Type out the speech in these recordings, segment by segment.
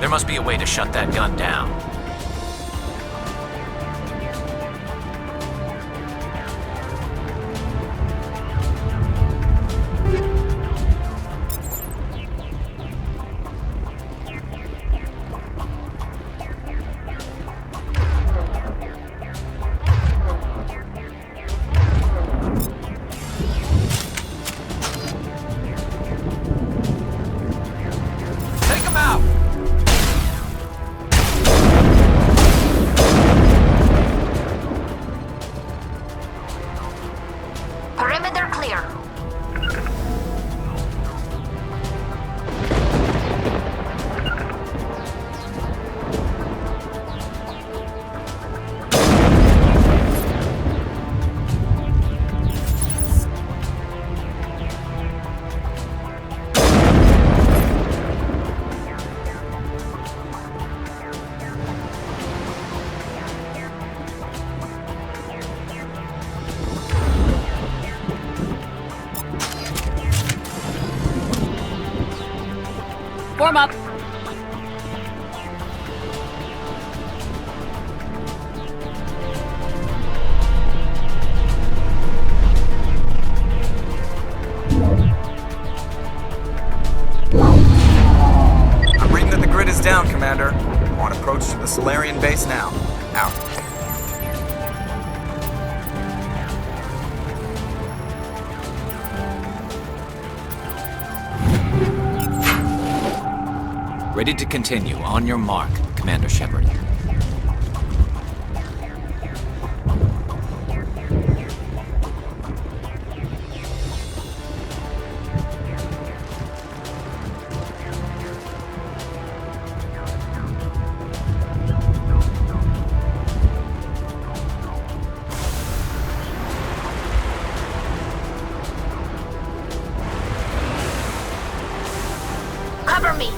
There must be a way to shut that gun down. Take him out! Form up. I'm reading that the grid is down, Commander. On approach to the Solarian base now. Out. Ready to continue. On your mark, Commander Shepard. Cover me.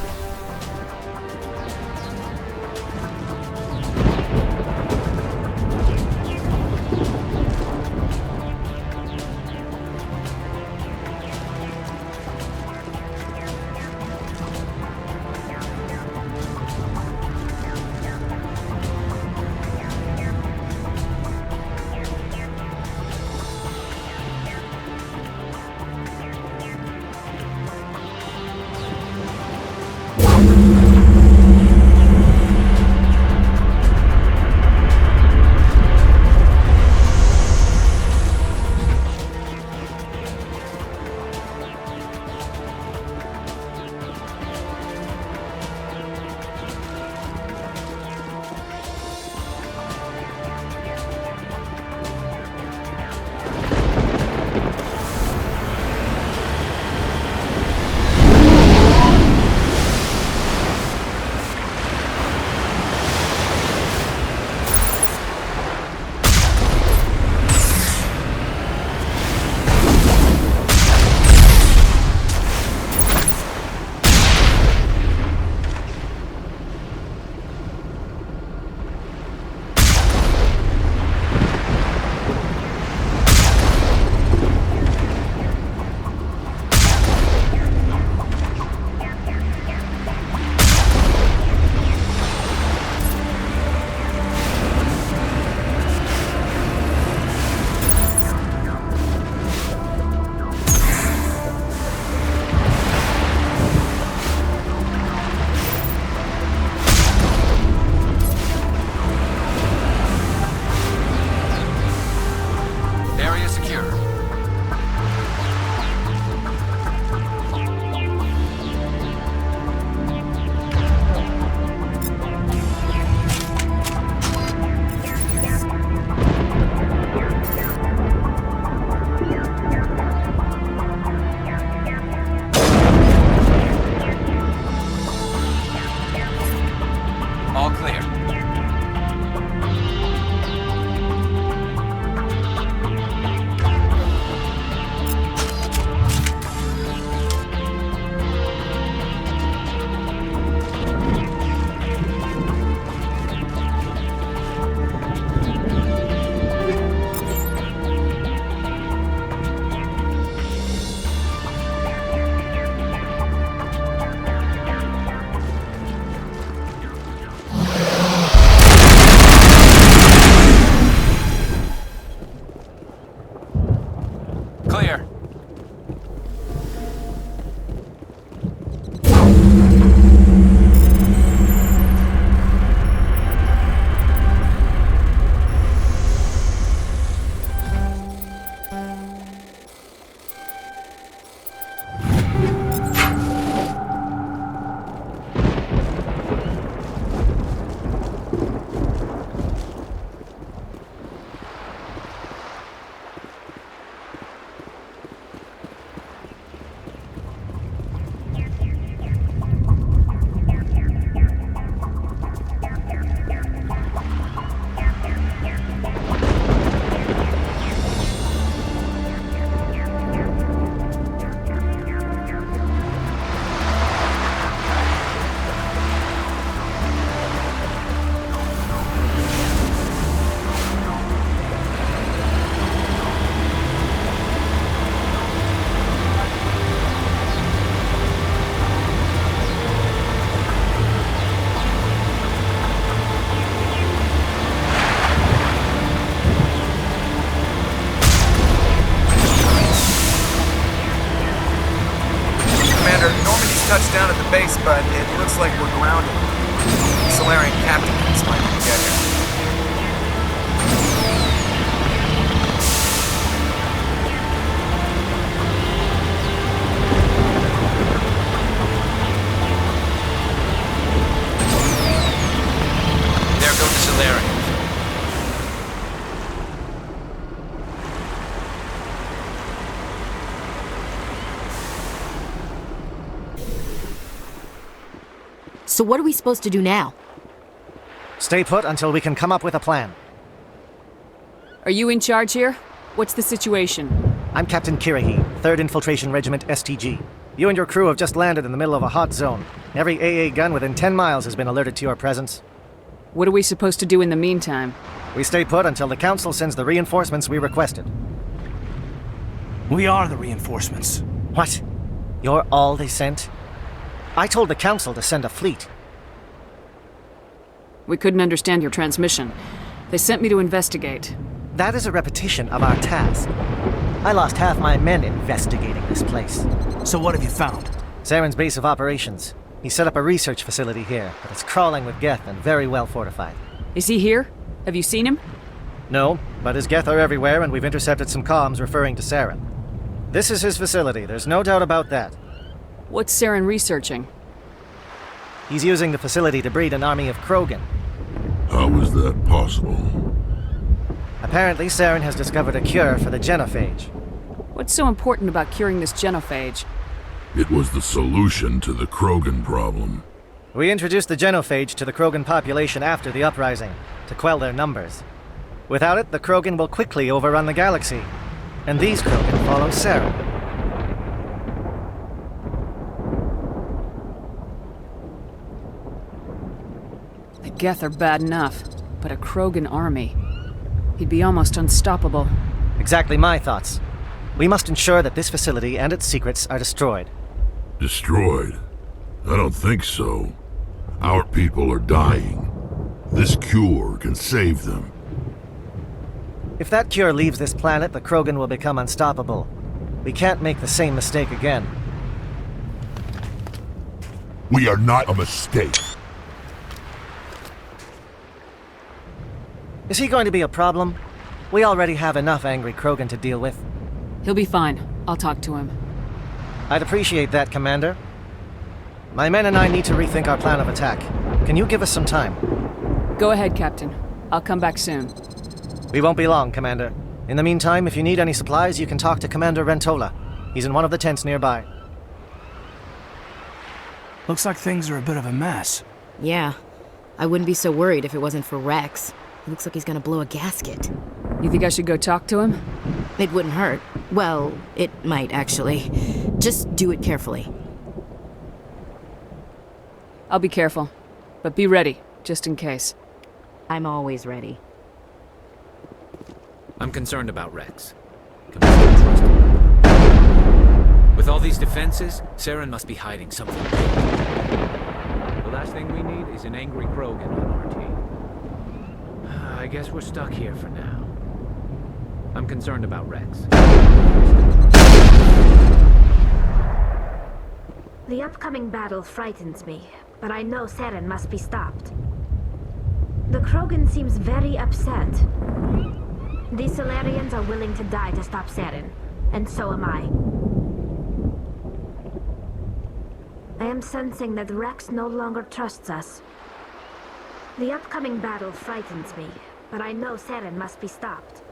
down at the base, but it looks like we're grounded. The Solarian captain can explain when we get here. There go the Solarians. So what are we supposed to do now? Stay put until we can come up with a plan. Are you in charge here? What's the situation? I'm Captain Kirahi, 3rd Infiltration Regiment STG. You and your crew have just landed in the middle of a hot zone. Every AA gun within 10 miles has been alerted to your presence. What are we supposed to do in the meantime? We stay put until the Council sends the reinforcements we requested. We are the reinforcements. What? You're all they sent? I told the Council to send a fleet. We couldn't understand your transmission. They sent me to investigate. That is a repetition of our task. I lost half my men investigating this place. So what have you found? Saren's base of operations. He set up a research facility here, but it's crawling with Geth and very well fortified. Is he here? Have you seen him? No, but his Geth are everywhere and we've intercepted some comms referring to Saren. This is his facility, there's no doubt about that. What's Saren researching? He's using the facility to breed an army of Krogan. How is that possible? Apparently, Saren has discovered a cure for the genophage. What's so important about curing this genophage? It was the solution to the Krogan problem. We introduced the genophage to the Krogan population after the uprising, to quell their numbers. Without it, the Krogan will quickly overrun the galaxy. And these Krogan follow Saren. The Geth are bad enough, but a Krogan army. He'd be almost unstoppable. Exactly my thoughts. We must ensure that this facility and its secrets are destroyed. Destroyed? I don't think so. Our people are dying. This cure can save them. If that cure leaves this planet, the Krogan will become unstoppable. We can't make the same mistake again. We are not a mistake. Is he going to be a problem? We already have enough angry Krogan to deal with. He'll be fine. I'll talk to him. I'd appreciate that, Commander. My men and I need to rethink our plan of attack. Can you give us some time? Go ahead, Captain. I'll come back soon. We won't be long, Commander. In the meantime, if you need any supplies, you can talk to Commander Rentola. He's in one of the tents nearby. Looks like things are a bit of a mess. Yeah. I wouldn't be so worried if it wasn't for Rex. He looks like he's gonna blow a gasket. You think I should go talk to him? It wouldn't hurt. Well, it might, actually. Just do it carefully. I'll be careful. But be ready, just in case. I'm always ready. I'm concerned about Rex. Can we still trust him? With all these defenses, Saren must be hiding something big. The last thing we need is an angry Krogan on our team. I guess we're stuck here for now. I'm concerned about Rex. The upcoming battle frightens me, but I know Saren must be stopped. The Krogan seems very upset. These Solarians are willing to die to stop Saren, and so am I. I am sensing that Rex no longer trusts us. The upcoming battle frightens me, but I know Saren must be stopped.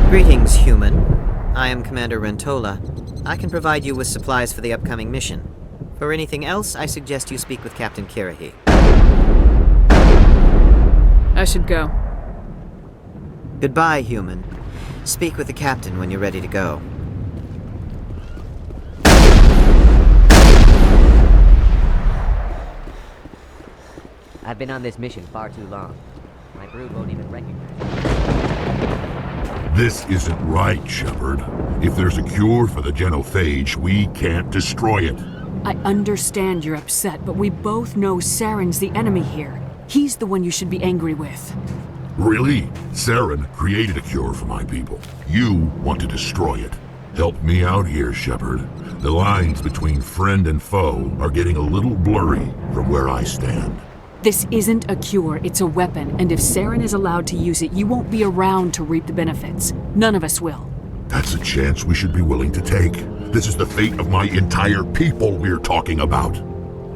Greetings, human. I am Commander Rentola. I can provide you with supplies for the upcoming mission. For anything else, I suggest you speak with Captain Kirahi. I should go. Goodbye, human. Speak with the captain when you're ready to go. I've been on this mission far too long. My brood won't even recognize me. This isn't right, Shepard. If there's a cure for the genophage, we can't destroy it. I understand you're upset, but we both know Saren's the enemy here. He's the one you should be angry with. Really? Saren created a cure for my people. You want to destroy it. Help me out here, Shepard. The lines between friend and foe are getting a little blurry from where I stand. This isn't a cure, it's a weapon, and if Saren is allowed to use it, you won't be around to reap the benefits. None of us will. That's a chance we should be willing to take. This is the fate of my entire people we're talking about.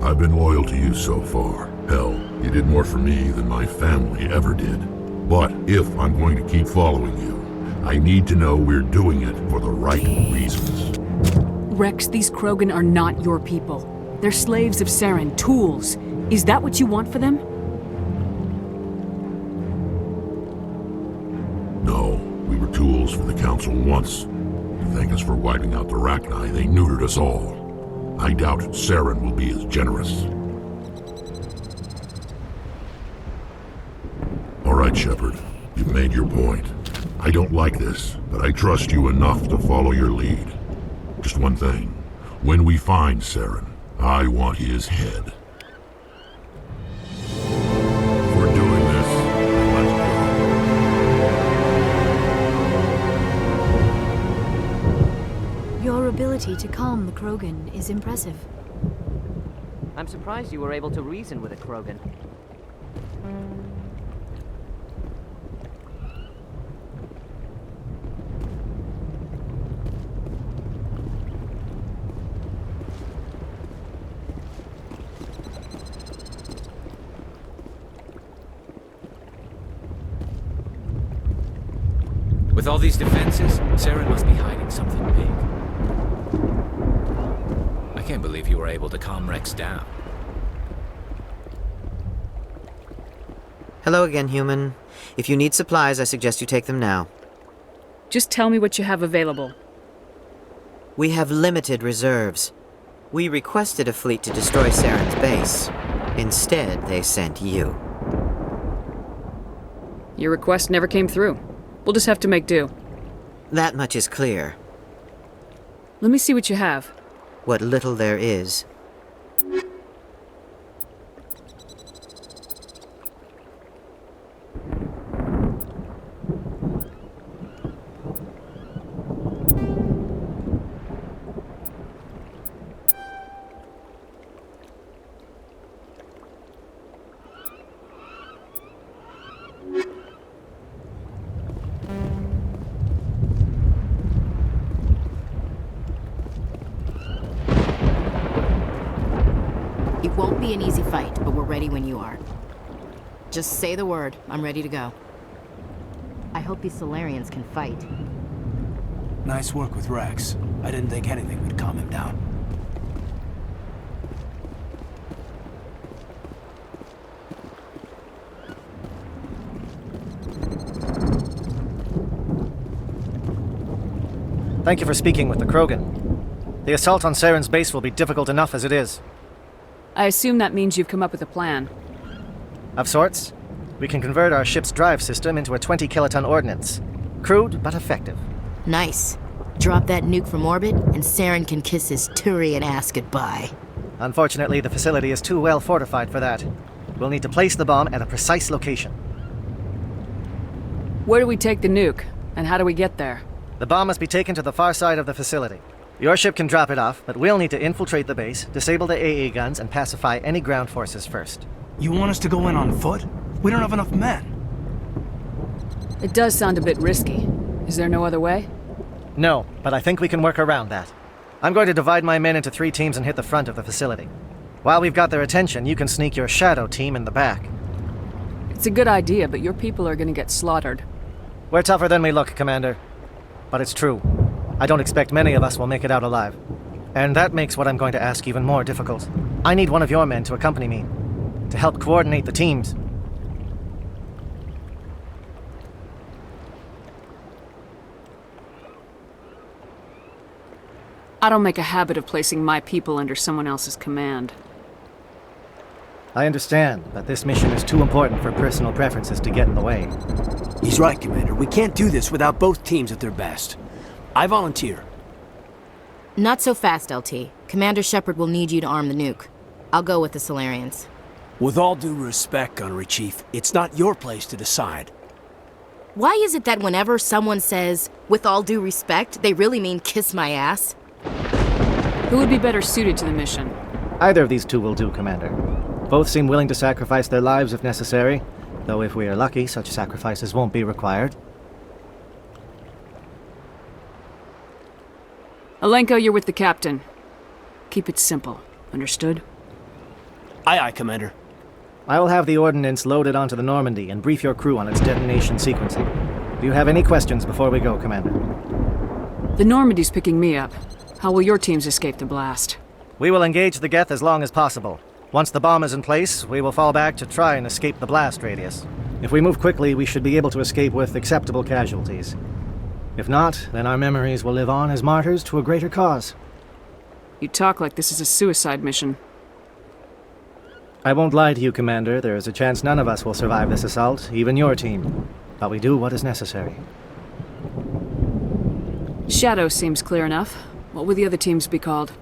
I've been loyal to you so far. Hell, you did more for me than my family ever did. But if I'm going to keep following you, I need to know we're doing it for the right reasons. Rex, these Krogan are not your people. They're slaves of Saren, tools. Is that what you want for them? No, we were tools for the Council once. To thank us for wiping out the Rachni, they neutered us all. I doubt Saren will be as generous. All right, Shepard. You've made your point. I don't like this, but I trust you enough to follow your lead. Just one thing. When we find Saren, I want his head. If we're doing this, let's go. Your ability to calm the Krogan is impressive. I'm surprised you were able to reason with a Krogan. With all these defenses, Saren must be hiding something big. I can't believe you were able to calm Rex down. Hello again, human. If you need supplies, I suggest you take them now. Just tell me what you have available. We have limited reserves. We requested a fleet to destroy Saren's base. Instead, they sent you. Your request never came through. We'll just have to make do. That much is clear. Let me see what you have. What little there is. It won't be an easy fight, but we're ready when you are. Just say the word. I'm ready to go. I hope these Solarians can fight. Nice work with Rex. I didn't think anything would calm him down. Thank you for speaking with the Krogan. The assault on Saren's base will be difficult enough as it is. I assume that means you've come up with a plan. Of sorts. We can convert our ship's drive system into a 20-kiloton ordnance. Crude, but effective. Nice. Drop that nuke from orbit, and Saren can kiss his Turian ass goodbye. Unfortunately, the facility is too well fortified for that. We'll need to place the bomb at a precise location. Where do we take the nuke? And how do we get there? The bomb must be taken to the far side of the facility. Your ship can drop it off, but we'll need to infiltrate the base, disable the AA guns, and pacify any ground forces first. You want us to go in on foot? We don't have enough men. It does sound a bit risky. Is there no other way? No, but I think we can work around that. I'm going to divide my men into 3 teams and hit the front of the facility. While we've got their attention, you can sneak your shadow team in the back. It's a good idea, but your people are gonna get slaughtered. We're tougher than we look, Commander. but it's true. I don't expect many of us will make it out alive. And that makes what I'm going to ask even more difficult. I need one of your men to accompany me, to help coordinate the teams. I don't make a habit of placing my people under someone else's command. I understand, but this mission is too important for personal preferences to get in the way. He's right, Commander. We can't do this without both teams at their best. I volunteer. Not so fast, LT. Commander Shepard will need you to arm the nuke. I'll go with the Solarians. With all due respect, Gunnery Chief, it's not your place to decide. Why is it that whenever someone says, with all due respect, they really mean kiss my ass? Who would be better suited to the mission? Either of these two will do, Commander. Both seem willing to sacrifice their lives if necessary, though if we are lucky, such sacrifices won't be required. Alenko, you're with the captain. Keep it simple. Understood? Aye, aye, Commander. I will have the ordnance loaded onto the Normandy and brief your crew on its detonation sequencing. Do you have any questions before we go, Commander? The Normandy's picking me up. How will your teams escape the blast? We will engage the Geth as long as possible. Once the bomb is in place, we will fall back to try and escape the blast radius. If we move quickly, we should be able to escape with acceptable casualties. If not, then our memories will live on as martyrs to a greater cause. You talk like this is a suicide mission. I won't lie to you, Commander. There is a chance none of us will survive this assault, even your team. But we do what is necessary. Shadow seems clear enough. What will the other teams be called?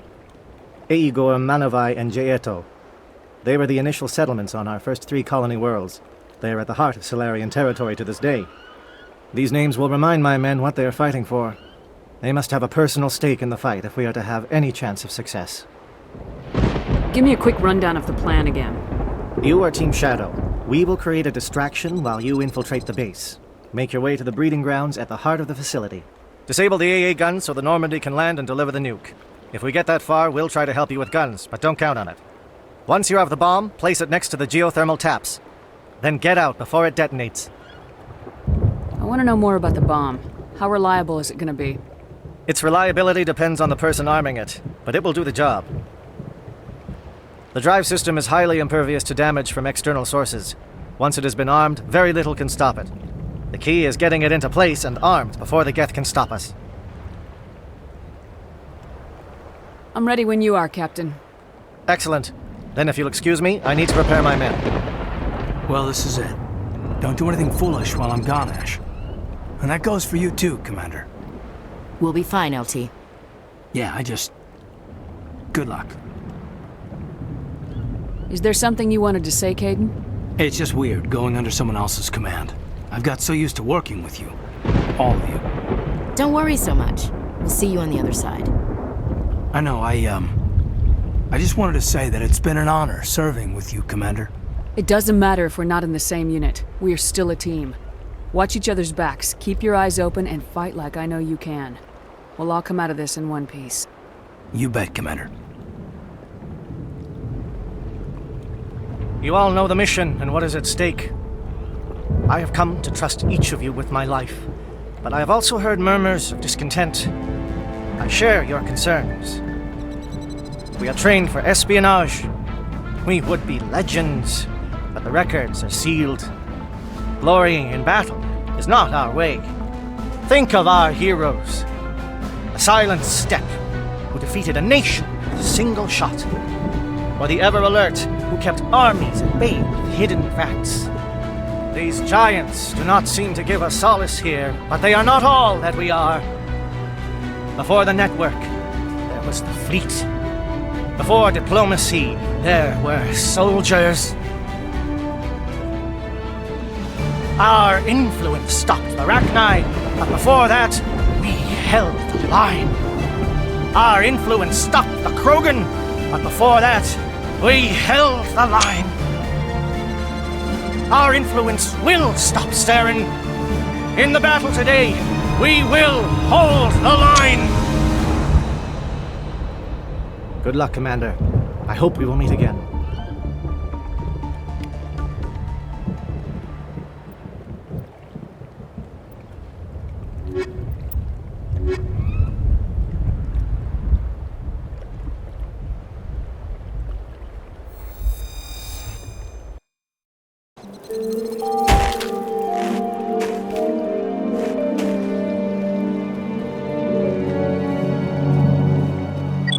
Eigor, Manovai, and Jaeto. They were the initial settlements on our first 3 colony worlds. They are at the heart of Solarian territory to this day. These names will remind my men what they are fighting for. They must have a personal stake in the fight if we are to have any chance of success. Give me a quick rundown of the plan again. You are Team Shadow. We will create a distraction while you infiltrate the base. Make your way to the breeding grounds at the heart of the facility. Disable the AA guns so the Normandy can land and deliver the nuke. If we get that far, we'll try to help you with guns, but don't count on it. Once you have the bomb, place it next to the geothermal taps. Then get out before it detonates. I want to know more about the bomb. How reliable is it going to be? Its reliability depends on the person arming it, but it will do the job. The drive system is highly impervious to damage from external sources. Once it has been armed, very little can stop it. The key is getting it into place and armed before the Geth can stop us. I'm ready when you are, Captain. Excellent. Then if you'll excuse me, I need to prepare my men. Well, this is it. Don't do anything foolish while I'm gone, Ash. And that goes for you too, Commander. We'll be fine, LT. Yeah, good luck. Is there something you wanted to say, Caden? It's just weird going under someone else's command. I've got so used to working with you. All of you. Don't worry so much. We'll see you on the other side. I know, I just wanted to say that it's been an honor serving with you, Commander. It doesn't matter if we're not in the same unit. We are still a team. Watch each other's backs, keep your eyes open, and fight like I know you can. We'll all come out of this in one piece. You bet, Commander. You all know the mission and what is at stake. I have come to trust each of you with my life, but I have also heard murmurs of discontent. I share your concerns. We are trained for espionage. We would be legends, but the records are sealed. Glory in battle is not our way. Think of our heroes. A silent step who defeated a nation with a single shot. Or the ever-alert who kept armies at bay with hidden facts. These giants do not seem to give us solace here, but they are not all that we are. Before the network, there was the fleet. Before diplomacy, there were soldiers. Our influence stopped the Rachni, but before that, we held the line. Our influence stopped the Krogan, but before that, we held the line. Our influence will stop Saren. In the battle today, we will hold the line. Good luck, Commander. I hope we will meet again.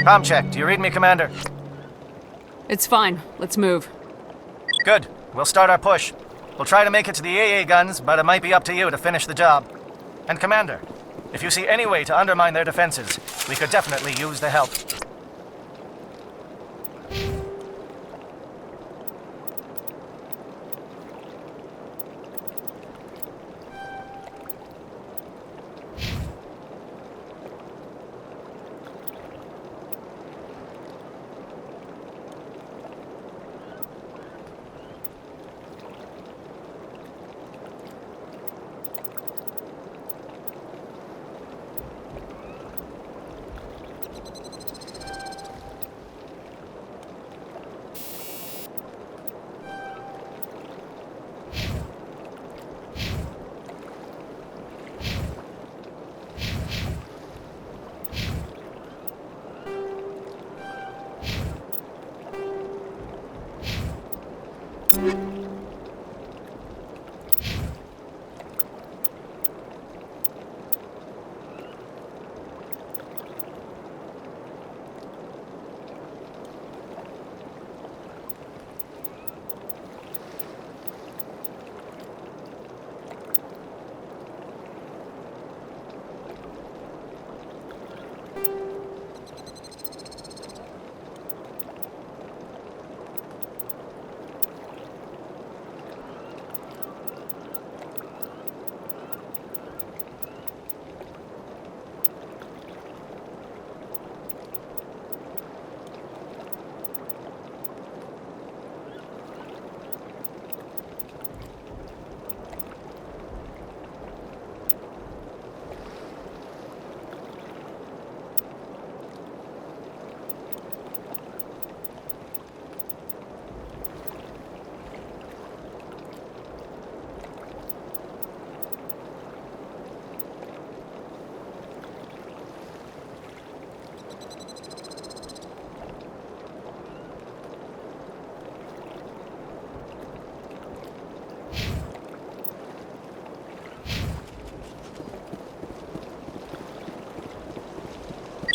Comm check. Do you read me, Commander? It's fine. Let's move. Good. We'll start our push. We'll try to make it to the AA guns, but it might be up to you to finish the job. And Commander, if you see any way to undermine their defenses, we could definitely use the help.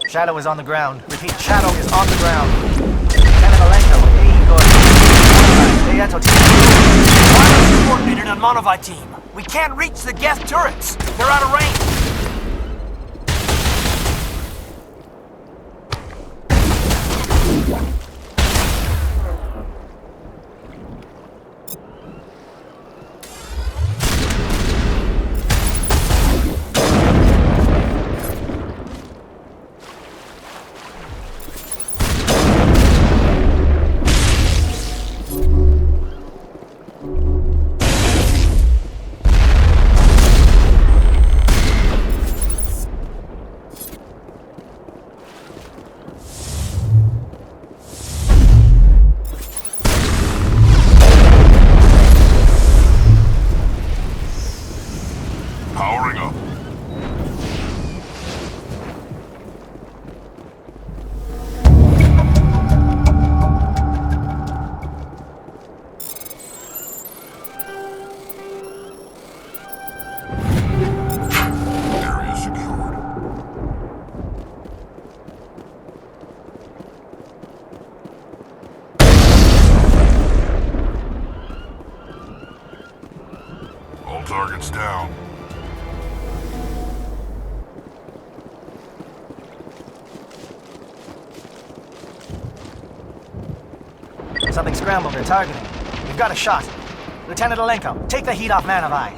Shadow is on the ground. Repeat, Shadow is on the ground. Wireless coordinated on Monovite team. We can't reach the Geth turrets. They're out of range. Powering up. Area secured. All targets down. Something scrambled. They're targeting. We've got a shot. Lieutenant Alenko, take the heat off Manavai.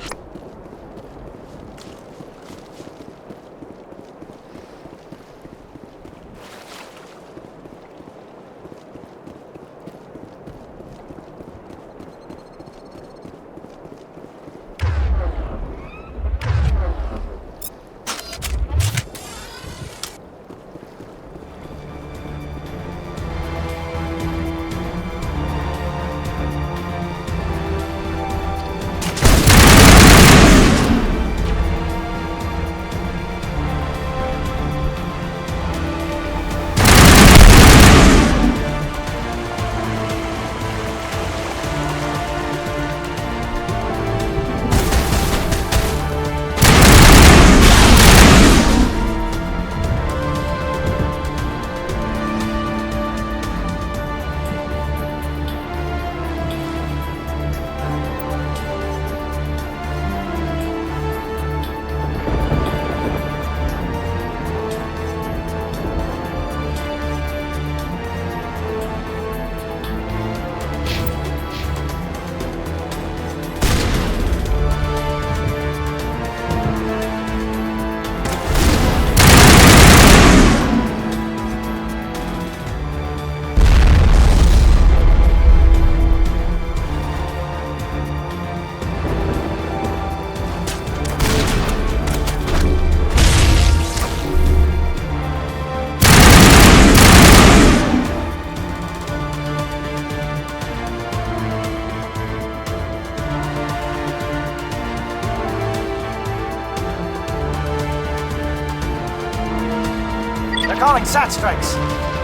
calling SAT strikes.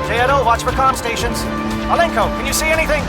Theodore, watch for comm stations. Alenko, can you see anything?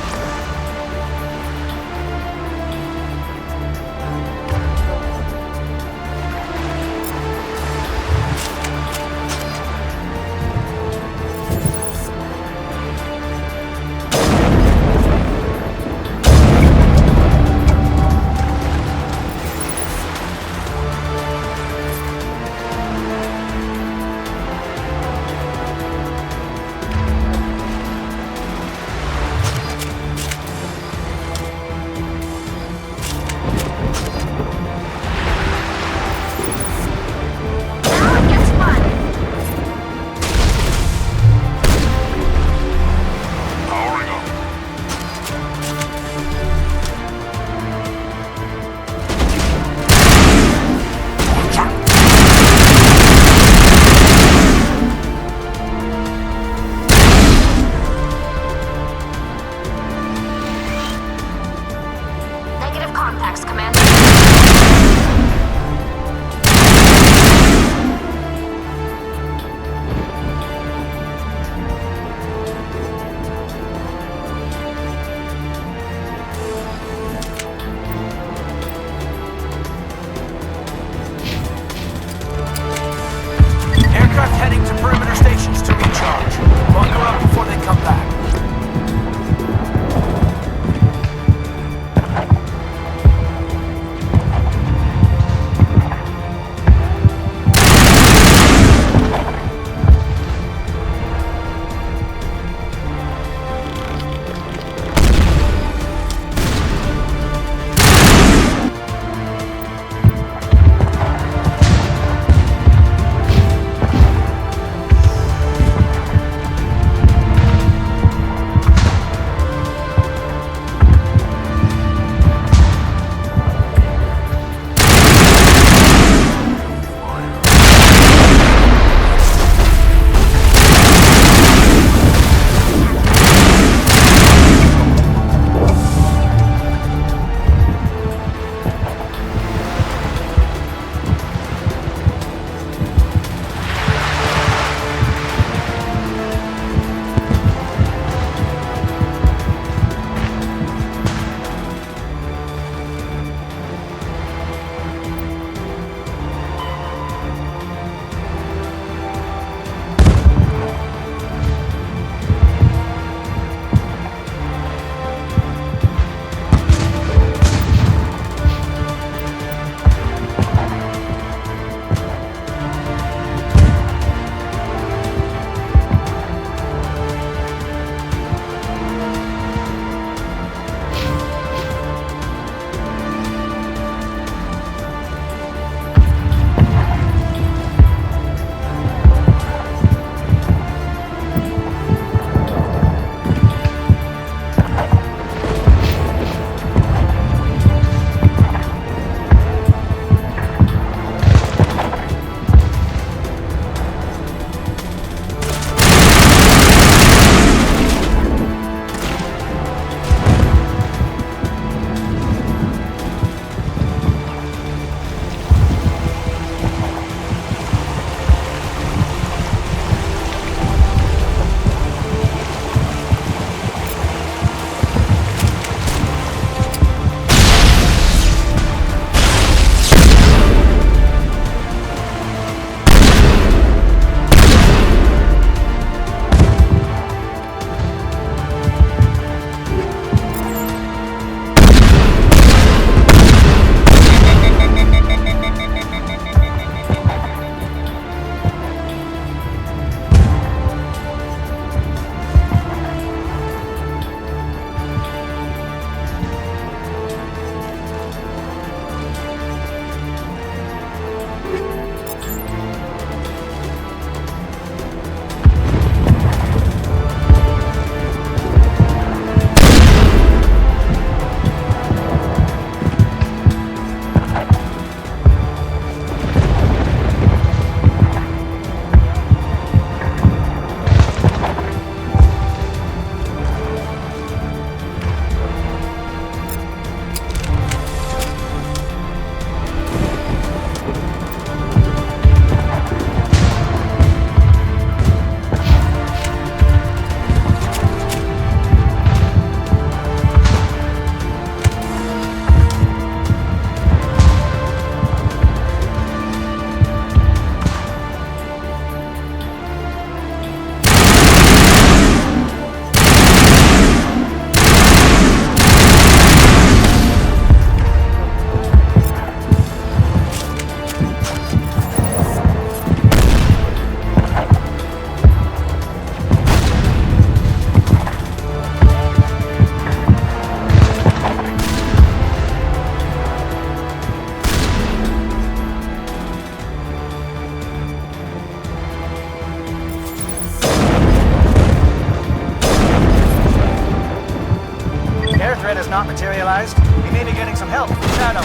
threat has not materialized, we may be getting some help from Shadow.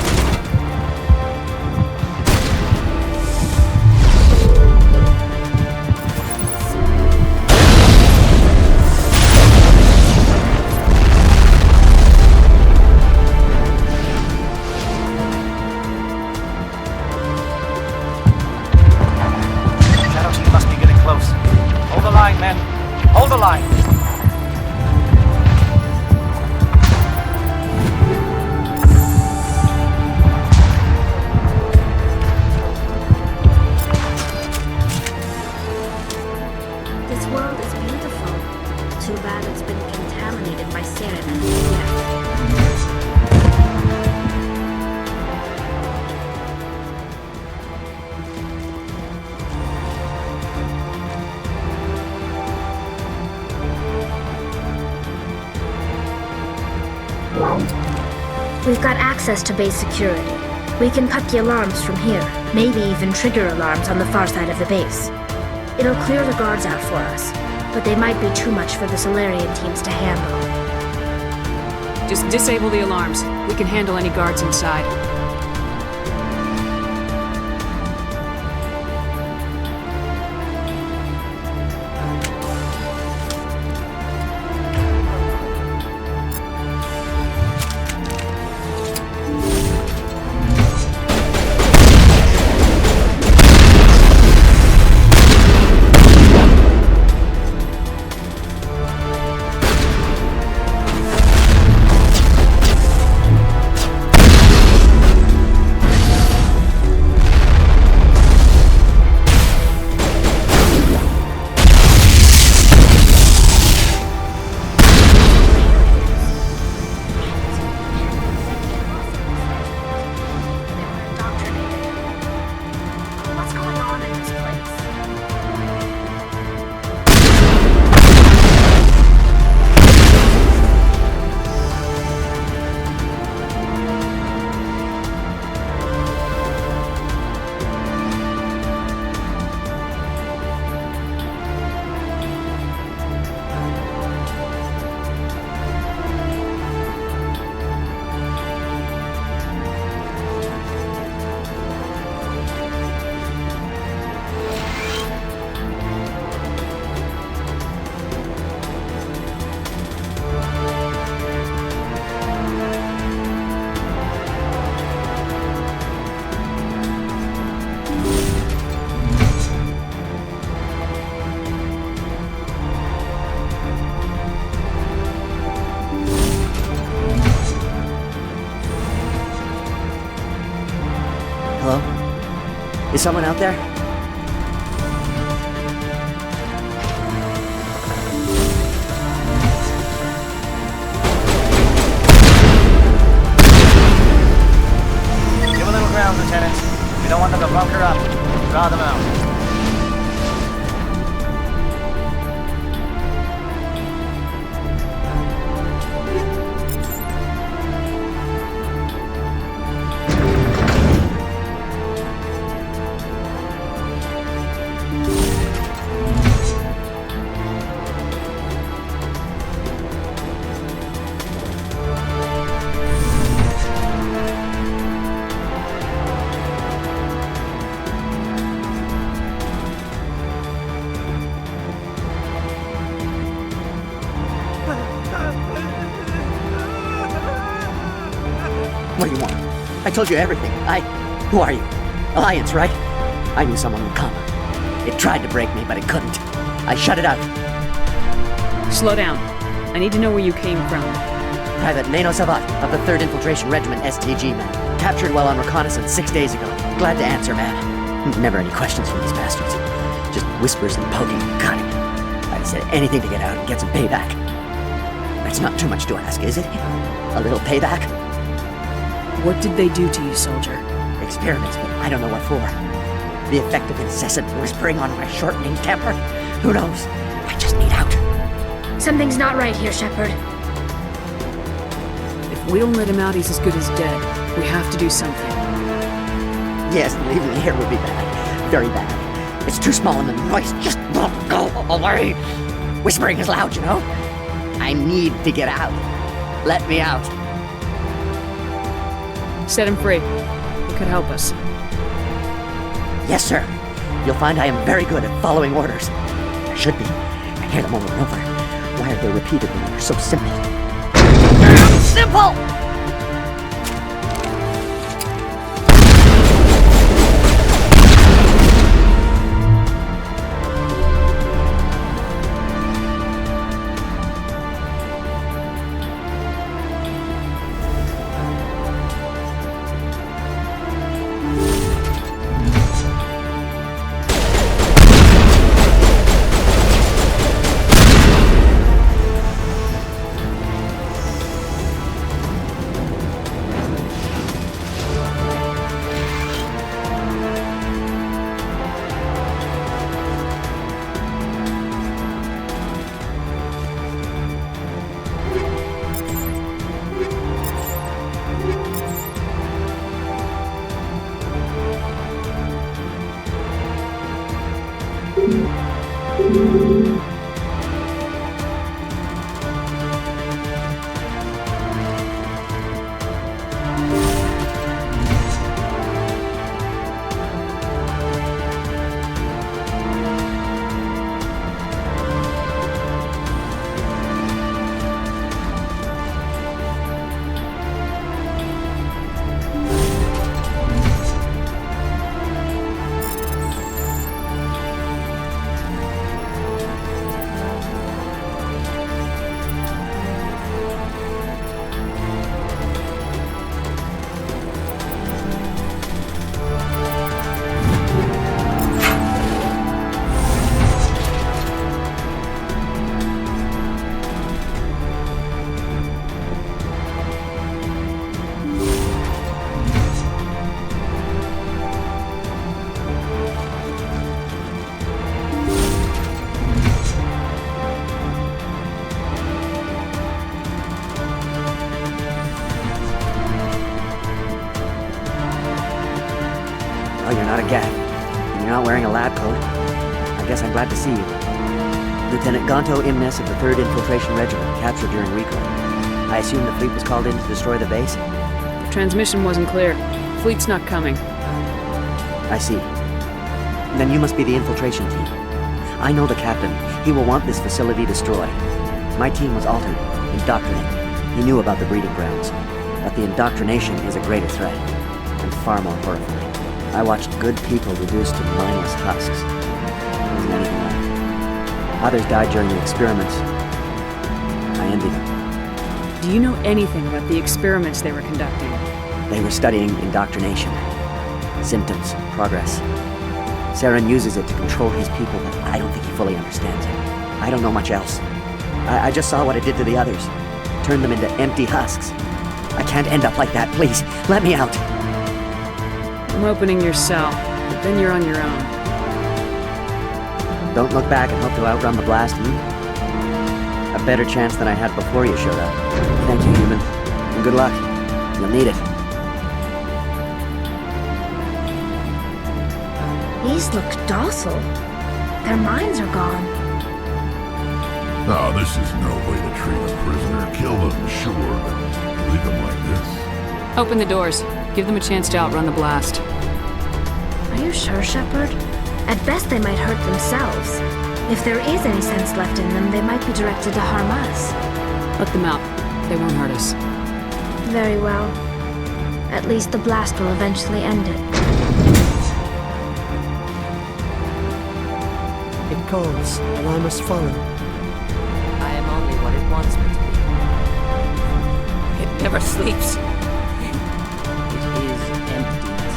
Shadow team must be getting close. Hold the line, men. Hold the line. This world is beautiful. Too bad it's been contaminated by Saren and his death. We've got access to base security. We can cut the alarms from here, maybe even trigger alarms on the far side of the base. It'll clear the guards out for us, but they might be too much for the Solarian teams to handle. Just disable the alarms. We can handle any guards inside. Is someone out there? Give a little ground, Lieutenant. We don't want them to bunker up. Draw them out. What do you want? I told you everything. Who are you? Alliance, right? I knew someone would come. It tried to break me, but it couldn't. I shut it out. Slow down. I need to know where you came from. Private Nano Savat of the 3rd Infiltration Regiment STG, man. Captured while on reconnaissance 6 days ago. Glad to answer, man. Never any questions from these bastards. Just whispers and poking and cutting. I'd have said anything to get out and get some payback. That's not too much to ask, is it? A little payback? What did they do to you, soldier? Experiments, but I don't know what for. The effect of incessant whispering on my shortening temper? Who knows? I just need out. Something's not right here, Shepard. If we don't let him out, he's as good as dead. We have to do something. Yes, leaving me here would be bad. Very bad. It's too small and the noise just won't go away. Whispering is loud, you know? I need to get out. Let me out. Set him free. It could help us. Yes, sir. You'll find I am very good at following orders. I should be. I hear them over and over. Why are they repeated when they're so simple? Simple! Oh, you're not a gag. And you're not wearing a lab coat. I guess I'm glad to see you. Lieutenant Gonto Imnes of the 3rd Infiltration Regiment, captured during recon. I assume the fleet was called in to destroy the base? The transmission wasn't clear. Fleet's not coming. I see. Then you must be the infiltration team. I know the captain. He will want this facility destroyed. My team was altered, indoctrinated. He knew about the breeding grounds. But the indoctrination is a greater threat, and far more horrifying. I watched good people reduced to mindless husks. There wasn't anything left. Others died during the experiments. I envy them. Do you know anything about the experiments they were conducting? They were studying indoctrination. Symptoms, progress. Saren uses it to control his people, but I don't think he fully understands it. I don't know much else. I just saw what it did to the others. Turned them into empty husks. I can't end up like that, please. Let me out. I'm opening your cell, but then you're on your own. Don't look back and hope to outrun the blast, A better chance than I had before you showed up. Thank you, human. And good luck. You'll need it. These look docile. Their minds are gone. No, this is no way to treat a prisoner. Kill them, sure, but leave them like this. Open the doors. Give them a chance to outrun the blast. Are you sure, Shepard? At best, they might hurt themselves. If there is any sense left in them, they might be directed to harm us. Let them out. They won't hurt us. Very well. At least the blast will eventually end it. It calls, and I must follow. I am only what it wants me to be. It never sleeps. It is emptiness.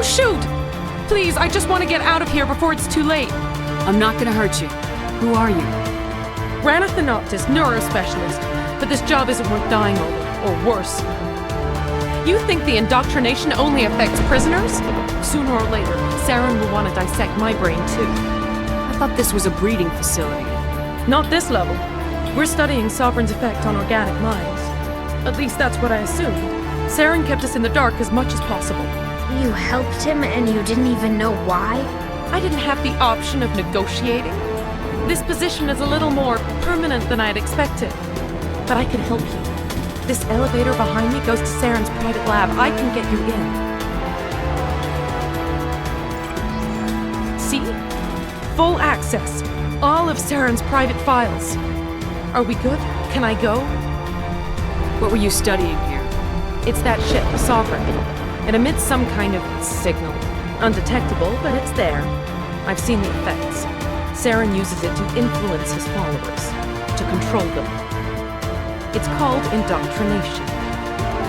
Shoot! Please, I just want to get out of here before it's too late. I'm not gonna hurt you. Who are you? Ranathanoptis, neurospecialist. But this job isn't worth dying over, or worse. You think the indoctrination only affects prisoners? Sooner or later, Saren will want to dissect my brain too. I thought this was a breeding facility. Not this level. We're studying Sovereign's effect on organic minds. At least that's what I assumed. Saren kept us in the dark as much as possible. You helped him and you didn't even know why? I didn't have the option of negotiating. This position is a little more permanent than I'd expected. But I can help you. This elevator behind me goes to Saren's private lab. I can get you in. See? Full access. All of Saren's private files. Are we good? Can I go? What were you studying here? It's that ship, Sovereign. It emits some kind of signal. Undetectable, but it's there. I've seen the effects. Saren uses it to influence his followers, to control them. It's called indoctrination.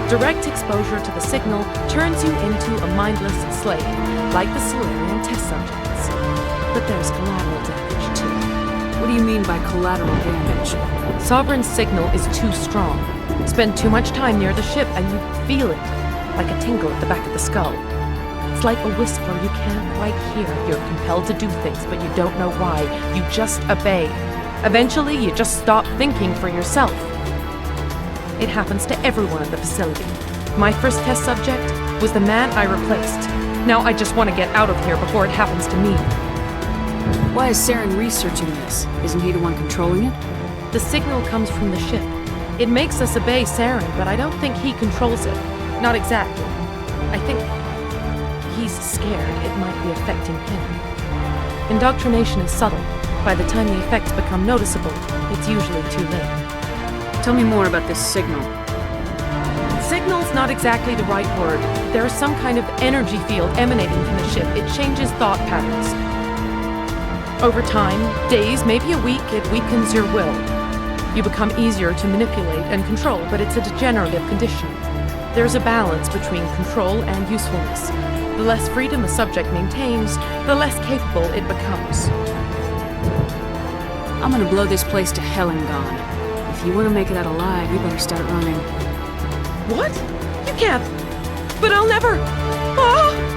Direct exposure to the signal turns you into a mindless slave, like the Solarian test subjects. But there's collateral damage, too. What do you mean by collateral damage? Sovereign's signal is too strong. Spend too much time near the ship and you feel it, like a tingle at the back of the skull. It's like a whisper you can't quite hear. You're compelled to do things, but you don't know why. You just obey. Eventually, you just stop thinking for yourself. It happens to everyone at the facility. My first test subject was the man I replaced. Now I just want to get out of here before it happens to me. Why is Saren researching this? Isn't he the one controlling it? The signal comes from the ship. It makes us obey Saren, but I don't think he controls it. Not exactly. I think he's scared it might be affecting him. Indoctrination is subtle. By the time the effects become noticeable, it's usually too late. Tell me more about this signal. Signal's not exactly the right word. There is some kind of energy field emanating from the ship. It changes thought patterns. Over time, days, maybe a week, it weakens your will. You become easier to manipulate and control, but it's a degenerative condition. There's a balance between control and usefulness. The less freedom a subject maintains, the less capable it becomes. I'm gonna blow this place to hell and gone. If you want to make it out alive, you better start running. What? You can't. But I'll never. Ah!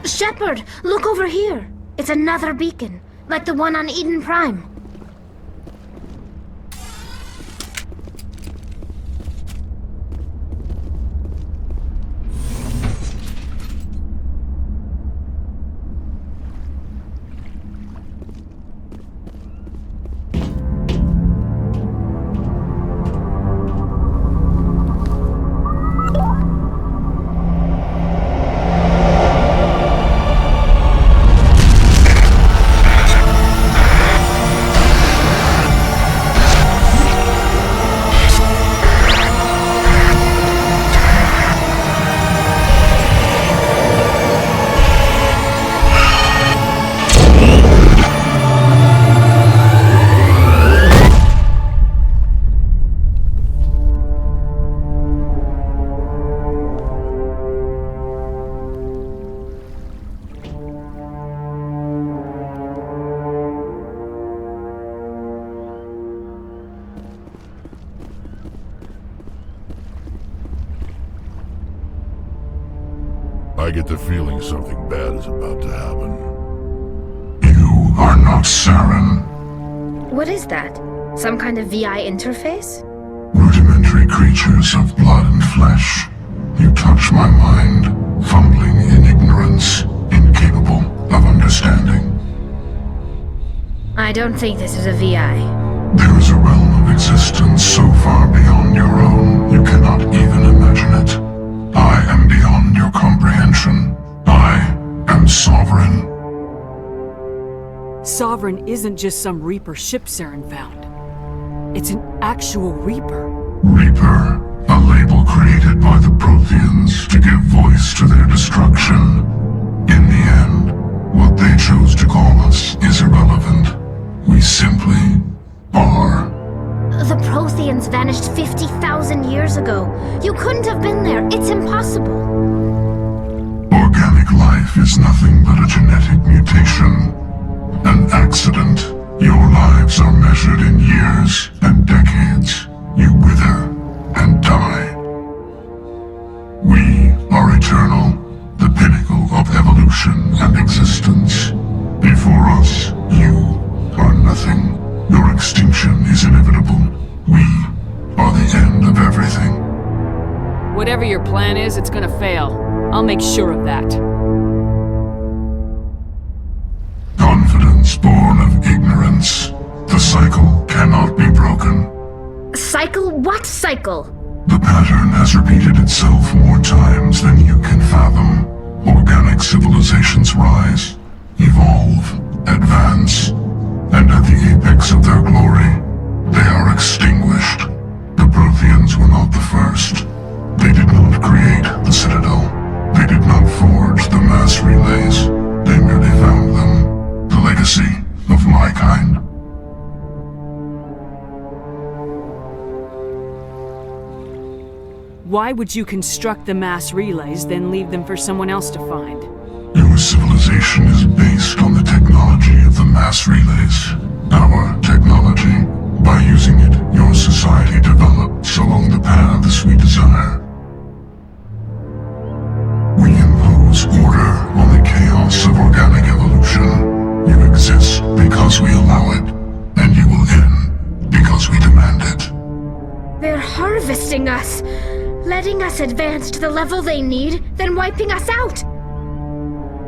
Shepard, look over here. It's another beacon, like the one on Eden Prime. I get the feeling something bad is about to happen. You are not Saren. What is that? Some kind of VI interface? Rudimentary creatures of blood and flesh. You touch my mind, fumbling in ignorance, incapable of understanding. I don't think this is a VI. There is a realm of existence so far beyond your own, you cannot even imagine it. I am beyond your comprehension. I am Sovereign. Sovereign isn't just some Reaper ship Saren found. It's an actual Reaper. Reaper, a label created by the Protheans to give are. The Protheans vanished 50,000 years ago. You couldn't have been there. It's impossible. Organic life is nothing but a genetic mutation. An accident. Your lives are measured in years and decades. You wither and die. We are eternal, the pinnacle of evolution and existence. Before us, you are nothing. Your extinction is inevitable. We are the end of everything. Whatever your plan is, it's gonna fail. I'll make sure of that. Confidence born of ignorance. The cycle cannot be broken. Cycle? What cycle? The pattern has repeated itself more times than you can fathom. Organic civilizations rise, evolve, advance, and at the apex of their glory, they are extinguished. The Protheans were not the first. They did not create the Citadel. They did not forge the mass relays. They merely found them. The legacy of my kind. Why would you construct the mass relays, then leave them for someone else to find? Your civilization is based on the technology of the mass relays. Our technology. By using it, your society develops along the paths we desire. We impose order on the chaos of organic evolution. You exist because we allow it, and you will end because we demand it. They're harvesting us. Letting us advance to the level they need, then wiping us out!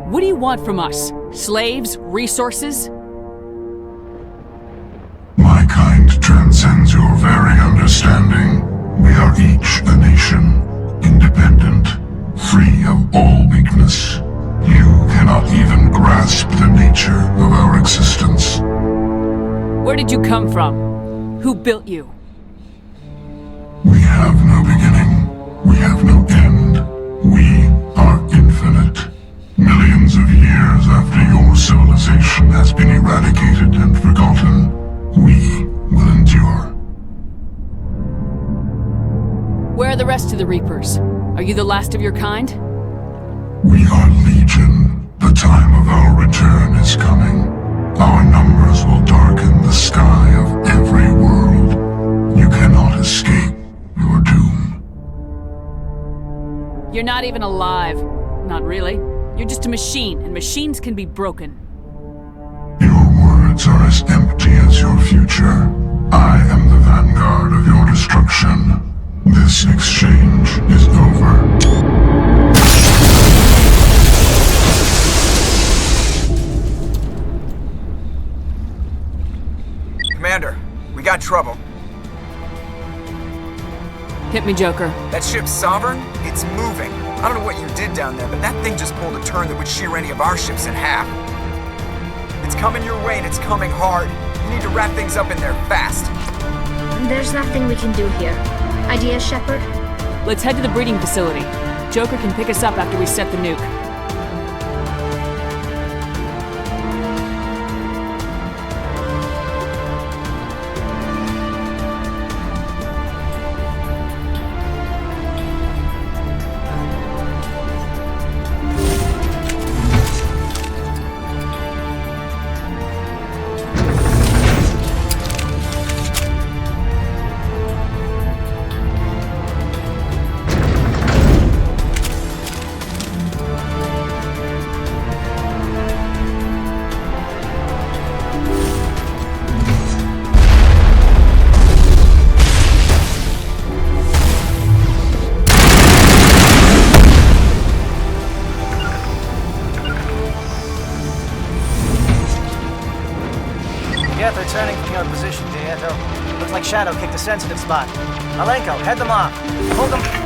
What do you want from us? Slaves? Resources? My kind transcends your very understanding. We are each a nation, independent, free of all weakness. You cannot even grasp the nature of our existence. Where did you come from? Who built you? We have no beginning. We have no end. We are infinite. Millions of years after your civilization has been eradicated and forgotten, we will endure. Where are the rest of the Reapers? Are you the last of your kind? We are legion. The time of our return is coming. Our numbers will darken the sky of every world. You cannot escape your doom. You're not even alive. Not really. You're just a machine, and machines can be broken. Your words are as empty as your future. I am the vanguard of your destruction. This exchange is over. Commander, we got trouble. Hit me, Joker. That ship's Sovereign? It's moving. I don't know what you did down there, but that thing just pulled a turn that would shear any of our ships in half. It's coming your way and it's coming hard. You need to wrap things up in there fast. There's nothing we can do here. Idea, Shepard? Let's head to the breeding facility. Joker can pick us up after we set the nuke. Yep, they're turning from your position, Diego. Looks like Shadow kicked a sensitive spot. Malenko, head them off. Hold them.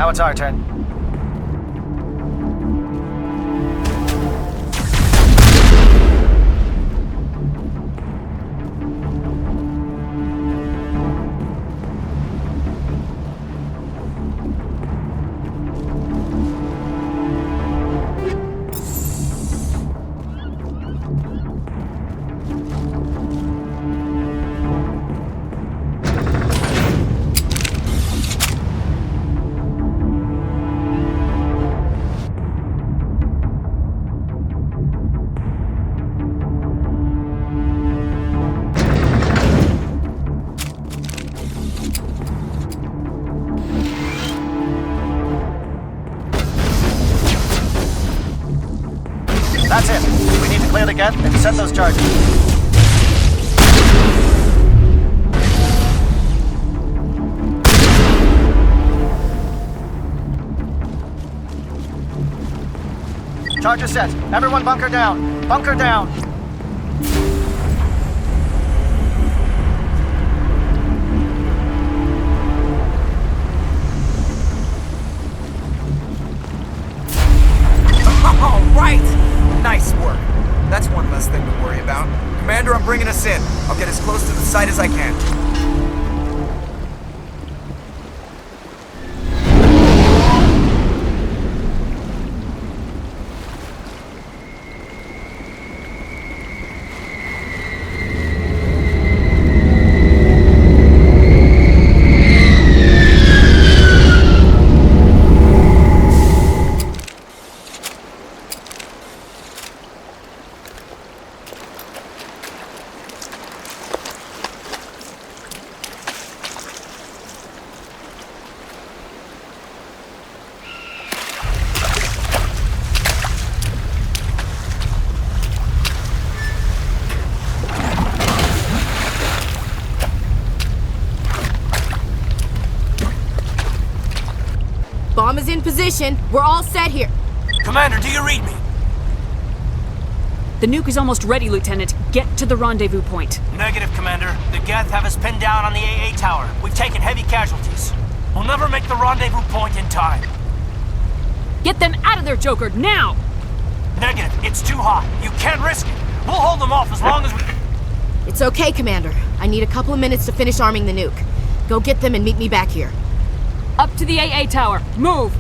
Now it's our turn. That's it. We need to clear the gap and set those charges. Charges set. Everyone bunker down. Bunker down. All right! Nice work. That's one less thing to worry about. Commander, I'm bringing us in. I'll get as close to the site as I can. Bomb is in position. We're all set here. Commander, do you read me? The nuke is almost ready, Lieutenant. Get to the rendezvous point. Negative, Commander. The Geth have us pinned down on the AA tower. We've taken heavy casualties. We'll never make the rendezvous point in time. Get them out of there, Joker, now! Negative. It's too hot. You can't risk it. We'll hold them off as long as we... It's okay, Commander. I need a couple of minutes to finish arming the nuke. Go get them and meet me back here. Up to the AA tower. Move!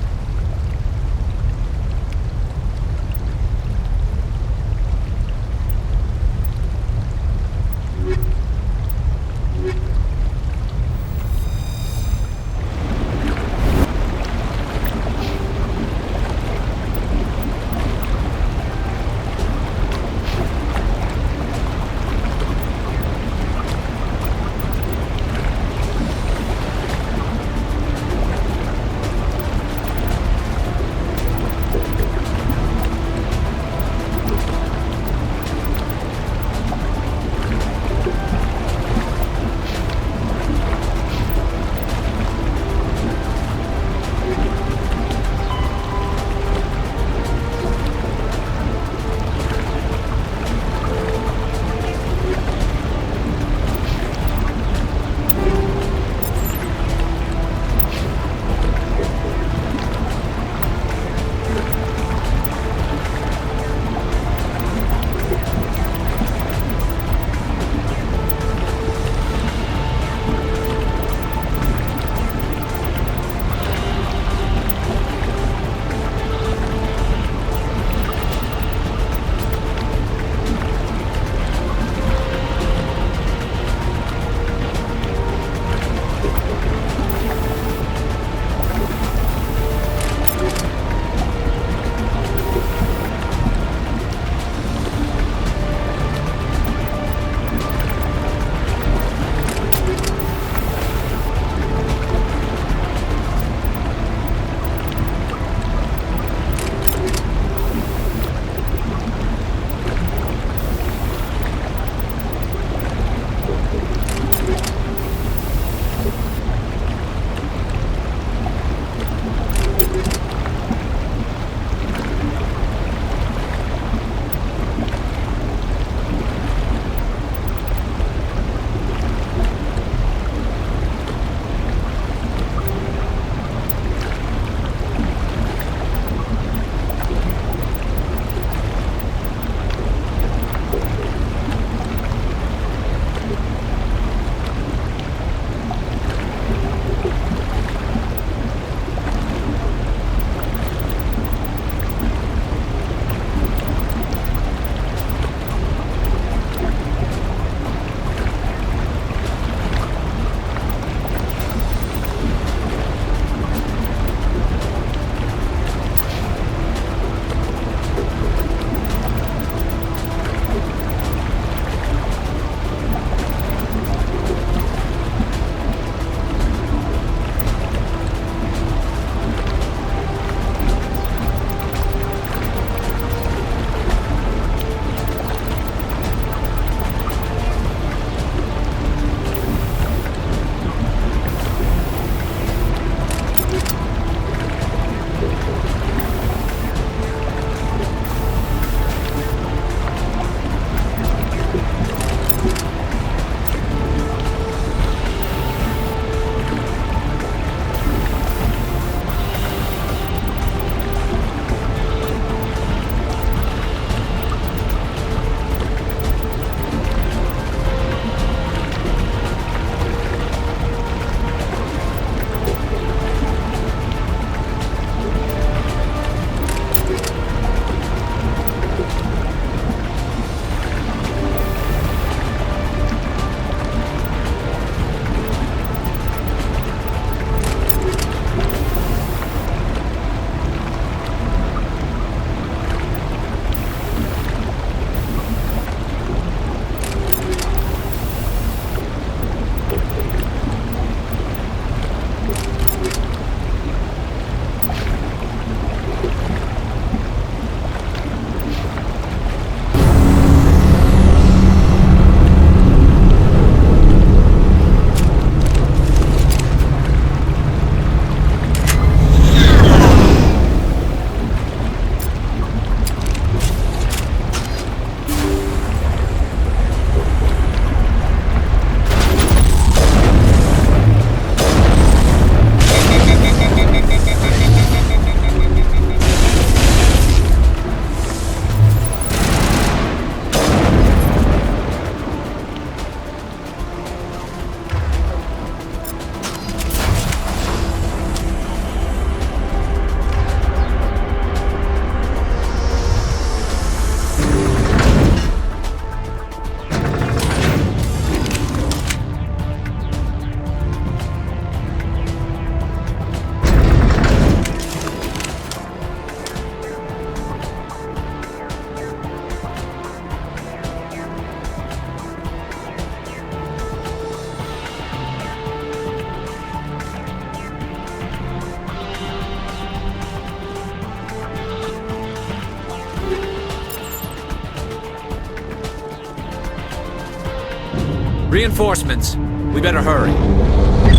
Reinforcements. We better hurry.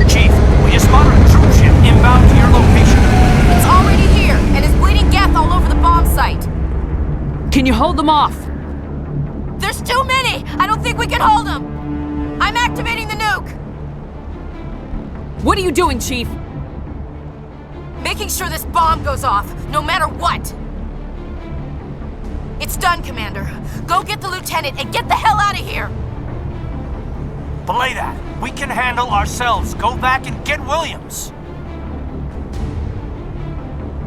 Chief, we just spotted a troop ship inbound to your location. It's already here, and is bleeding gas all over the bomb site. Can you hold them off? There's too many! I don't think we can hold them! I'm activating the nuke! What are you doing, Chief? Making sure this bomb goes off, no matter what! It's done, Commander. Go get the lieutenant and get the hell out of here! Belay that. We can handle ourselves. Go back and get Williams.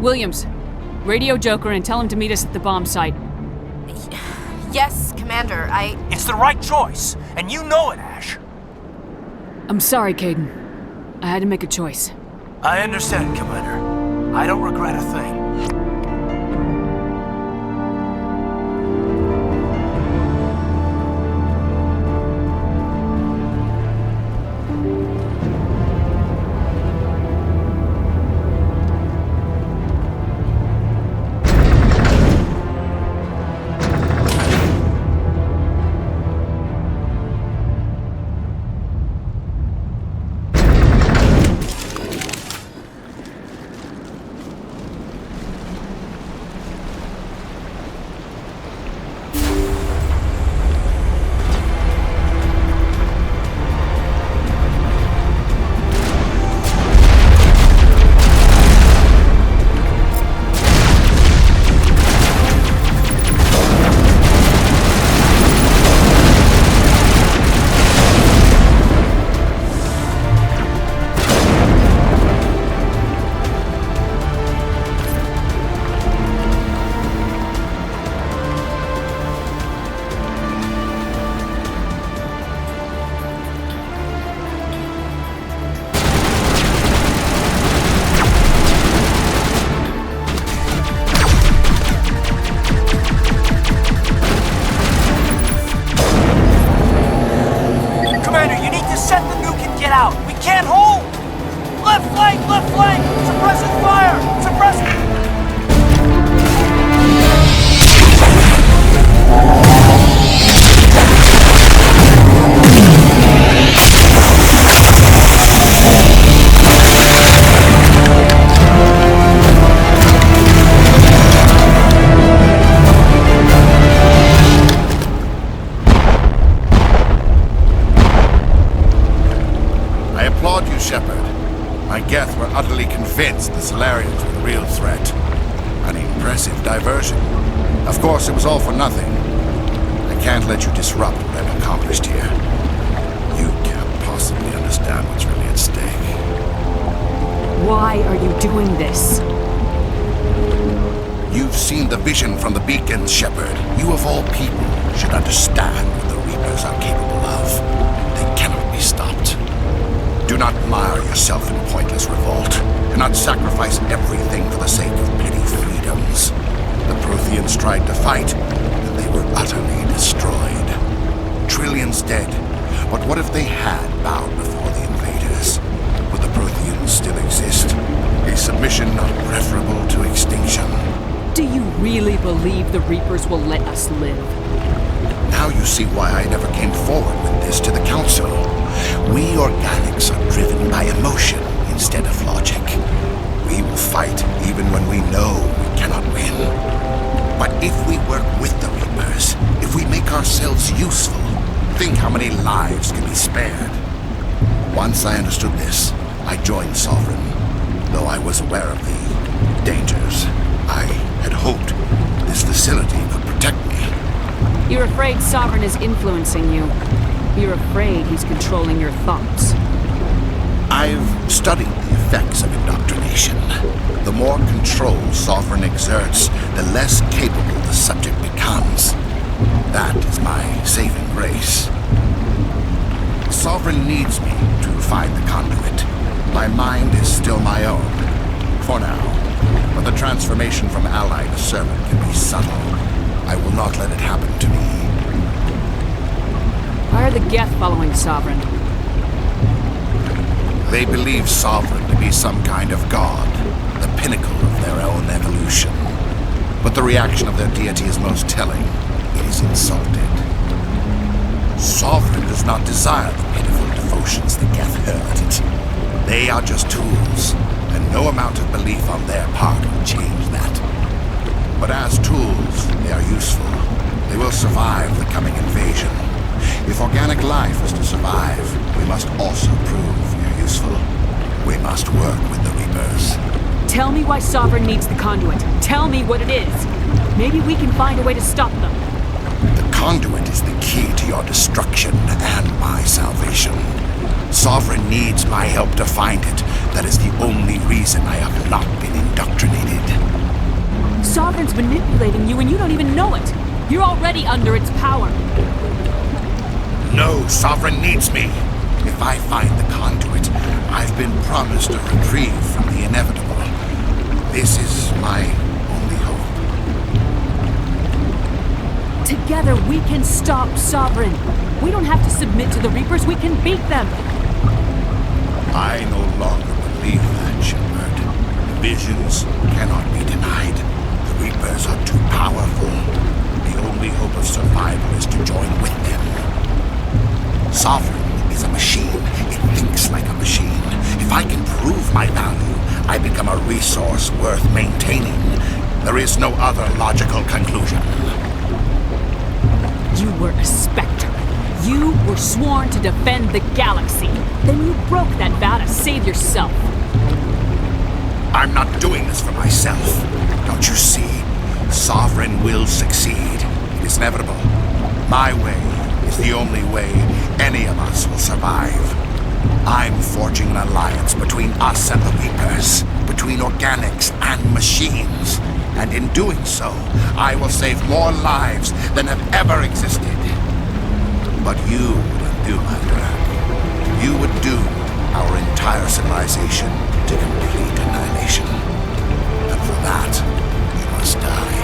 Williams, radio Joker and tell him to meet us at the bomb site. Yes, Commander, It's the right choice, and you know it, Ash. I'm sorry, Caden. I had to make a choice. I understand, Commander. I don't regret a thing. Shepard. My Geth were utterly convinced the Solarians were the real threat. An impressive diversion. Of course, it was all for nothing. I can't let you disrupt what I've accomplished here. You can't possibly understand what's really at stake. Why are you doing this? You've seen the vision from the beacons, Shepard. You of all people should understand what the Reapers are capable of. They cannot be stopped. Do not mire yourself in pointless revolt. Do not sacrifice everything for the sake of petty freedoms. The Protheans tried to fight, and they were utterly destroyed. Trillions dead. But what if they had bowed before the invaders? Would the Protheans still exist? A submission not preferable to extinction. Do you really believe the Reapers will let us live? Now you see why I never came forward with this to the Council. We organics are driven by emotion instead of logic. We will fight even when we know we cannot win. But if we work with the Reapers, if we make ourselves useful, think how many lives can be spared. Once I understood this, I joined Sovereign, though I was aware of the dangers. I had hoped this facility could protect me. You're afraid Sovereign is influencing you. You're afraid he's controlling your thoughts. I've studied the effects of indoctrination. The more control Sovereign exerts, the less capable the subject becomes. That is my saving grace. Sovereign needs me to find the conduit. My mind is still my own, for now. But the transformation from ally to servant can be subtle. I will not let it happen to me. Why are the Geth following Sovereign? They believe Sovereign to be some kind of god, the pinnacle of their own evolution. But the reaction of their deity is most telling. It is insulted. Sovereign does not desire the pitiful devotions that Geth hurt it. They are just tools, and no amount of belief on their part will change that. But as tools, they are useful. They will survive the coming invasion. If organic life is to survive, we must also prove we are useful. We must work with the Reapers. Tell me why Sovereign needs the conduit. Tell me what it is. Maybe we can find a way to stop them. The conduit is the key to your destruction and my salvation. Sovereign needs my help to find it. That is the only reason I have not been indoctrinated. Sovereign's manipulating you and you don't even know it. You're already under its power. No, Sovereign needs me. If I find the conduit, I've been promised a reprieve from the inevitable. This is my only hope. Together we can stop Sovereign. We don't have to submit to the Reapers, we can beat them. I no longer believe that, Shepard. Visions cannot be denied. The Reapers are too powerful. The only hope of survival is to join with them. Sovereign is a machine. It thinks like a machine. If I can prove my value, I become a resource worth maintaining. There is no other logical conclusion. You were a Spectre. You were sworn to defend the galaxy. Then you broke that vow to save yourself. I'm not doing this for myself. Don't you see? Sovereign will succeed. It is inevitable. My way is the only way any of us will survive. I'm forging an alliance between us and the Reapers, between organics and machines. And in doing so, I will save more lives than have ever existed. But you would undo my work. You would doom our entire civilization to complete annihilation. And for that, you must die.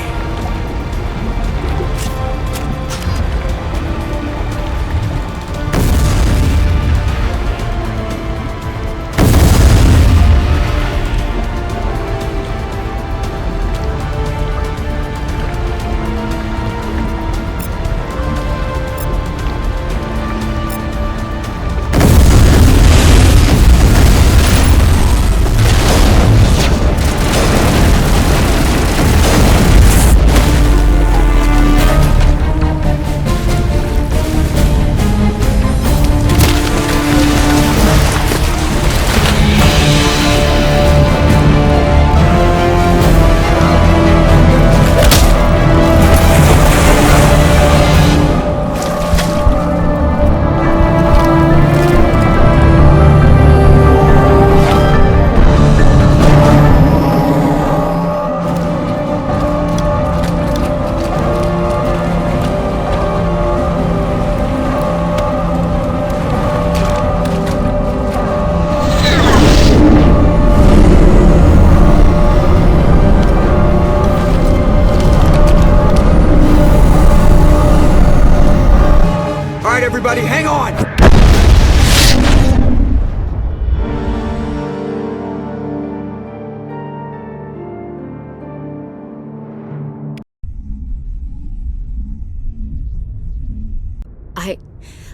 Everybody, hang on!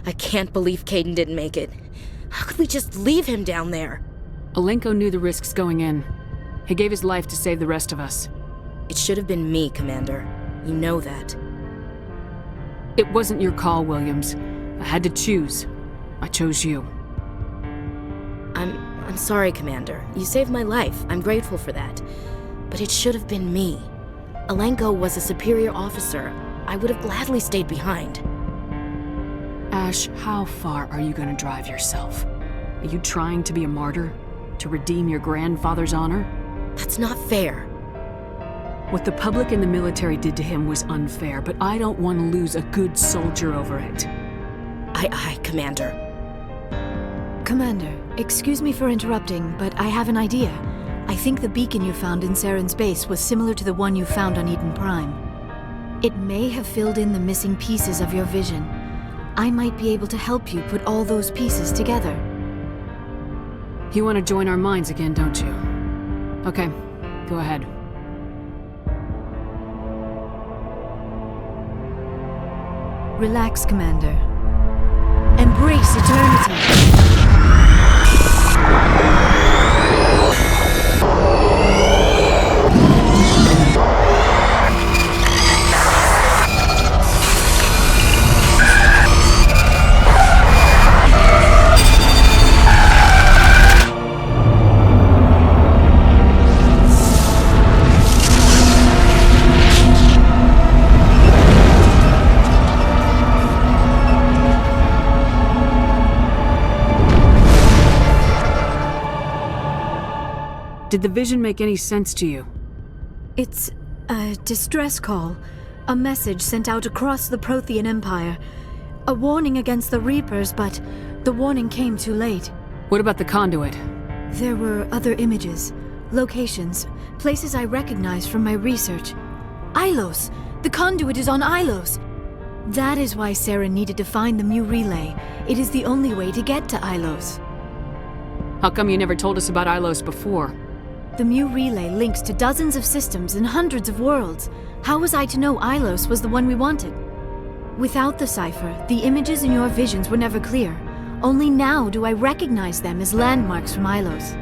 I can't believe Caden didn't make it. How could we just leave him down there? Alenko knew the risks going in. He gave his life to save the rest of us. It should have been me, Commander. You know that. It wasn't your call, Williams. I had to choose. I chose you. I'm sorry, Commander. You saved my life. I'm grateful for that. But it should have been me. Alenko was a superior officer. I would have gladly stayed behind. Ash, how far are you going to drive yourself? Are you trying to be a martyr? To redeem your grandfather's honor? That's not fair. What the public and the military did to him was unfair, but I don't want to lose a good soldier over it. Aye, Commander. Commander, excuse me for interrupting, but I have an idea. I think the beacon you found in Saren's base was similar to the one you found on Eden Prime. It may have filled in the missing pieces of your vision. I might be able to help you put all those pieces together. You want to join our minds again, don't you? Okay, go ahead. Relax, Commander. embrace eternity. Did the vision make any sense to you? It's a distress call. A message sent out across the Prothean Empire. A warning against the Reapers, but the warning came too late. What about the conduit? There were other images, locations, places I recognized from my research. Ilos! The conduit is on Ilos! That is why Saren needed to find the Mu Relay. It is the only way to get to Ilos. How come you never told us about Ilos before? The Mu Relay links to dozens of systems and hundreds of worlds. How was I to know Ilos was the one we wanted? Without the cipher, the images in your visions were never clear. Only now do I recognize them as landmarks from Ilos.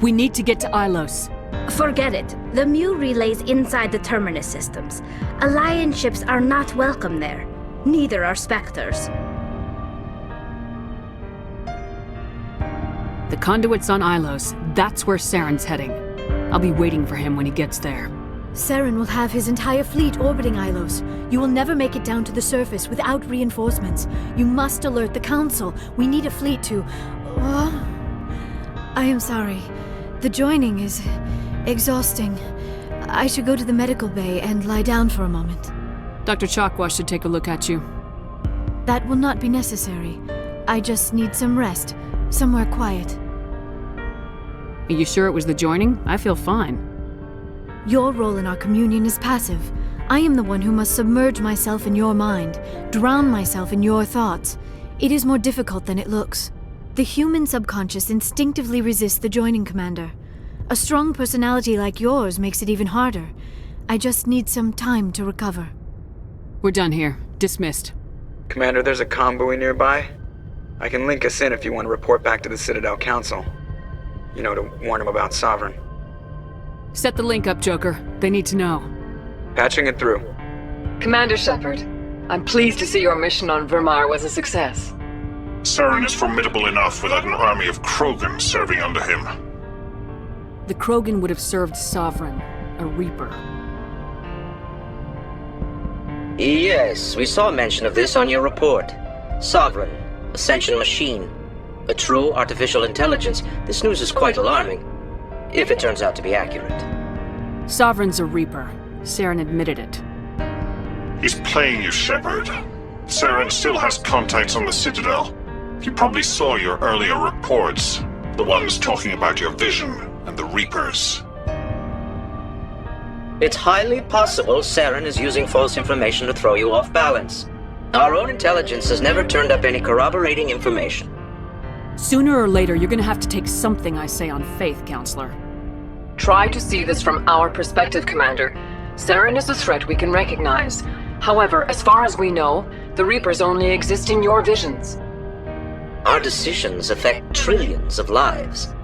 We need to get to Ilos. Forget it. The Mu Relay's inside the Terminus systems. Alliance ships are not welcome there. Neither are Spectres. The conduit's on Ilos. That's where Saren's heading. I'll be waiting for him when he gets there. Saren will have his entire fleet orbiting Ilos. You will never make it down to the surface without reinforcements. You must alert the Council. We need a fleet to... I am sorry. The joining is exhausting. I should go to the medical bay and lie down for a moment. Dr. Chakwa should take a look at you. That will not be necessary. I just need some rest. Somewhere quiet. Are you sure it was the joining? I feel fine. Your role in our communion is passive. I am the one who must submerge myself in your mind, drown myself in your thoughts. It is more difficult than it looks. The human subconscious instinctively resists the joining, Commander. A strong personality like yours makes it even harder. I just need some time to recover. We're done here. Dismissed. Commander, there's a convoy nearby. I can link us in if you want to report back to the Citadel Council. You know, to warn them about Sovereign. Set the link up, Joker. They need to know. Patching it through. Commander Shepard, I'm pleased to see your mission on Virmire was a success. Saren is formidable enough without an army of Krogan serving under him. The Krogan would have served Sovereign, a Reaper. Yes, we saw mention of this on your report. Sovereign, Ascension machine, a true artificial intelligence. This news is quite alarming, if it turns out to be accurate. Sovereign's a Reaper. Saren admitted it. He's playing you, Shepard. Saren still has contacts on the Citadel. He probably saw your earlier reports, the ones talking about your vision and the Reapers. It's highly possible Saren is using false information to throw you off balance. Our own intelligence has never turned up any corroborating information. Sooner or later, you're gonna have to take something I say on faith, Counselor. Try to see this from our perspective, Commander. Saren is a threat we can recognize. However, as far as we know, the Reapers only exist in your visions. Our decisions affect trillions of lives.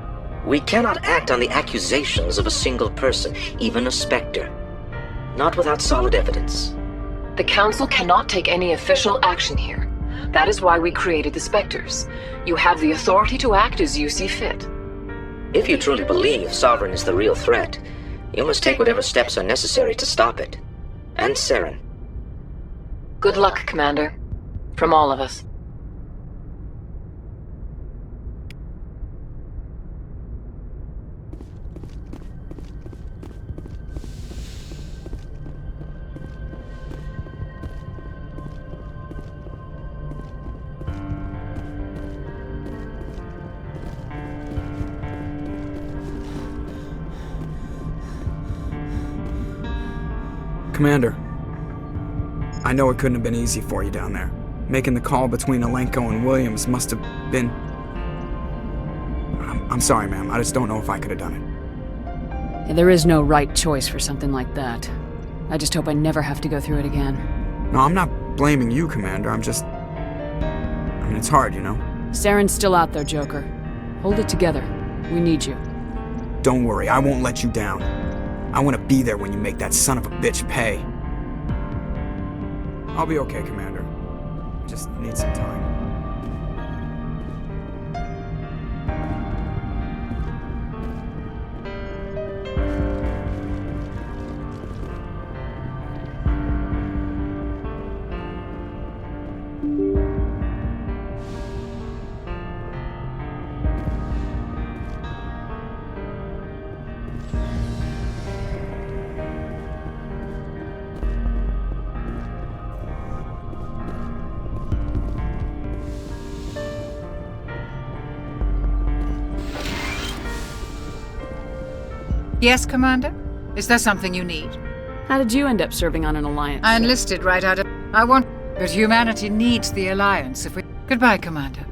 We cannot act on the accusations of a single person, even a Spectre. Not without solid evidence. The Council cannot take any official action here. That is why we created the Spectres. You have the authority to act as you see fit. If you truly believe Sovereign is the real threat, you must take whatever steps are necessary to stop it. And Saren. Good luck, Commander. From all of us. Commander, I know it couldn't have been easy for you down there. Making the call between Alenko and Williams must have been... I'm sorry, ma'am. I just don't know if I could have done it. Yeah, there is no right choice for something like that. I just hope I never have to go through it again. No, I'm not blaming you, Commander. I'm and it's hard, you know? Saren's still out there, Joker. Hold it together. We need you. Don't worry, I won't let you down. I want to be there when you make that son of a bitch pay. I'll be okay, Commander. Just need some time. Yes, Commander? Is there something you need? How did you end up serving on an Alliance? I enlisted right out of... I want... But humanity needs the Alliance if we... Goodbye, Commander.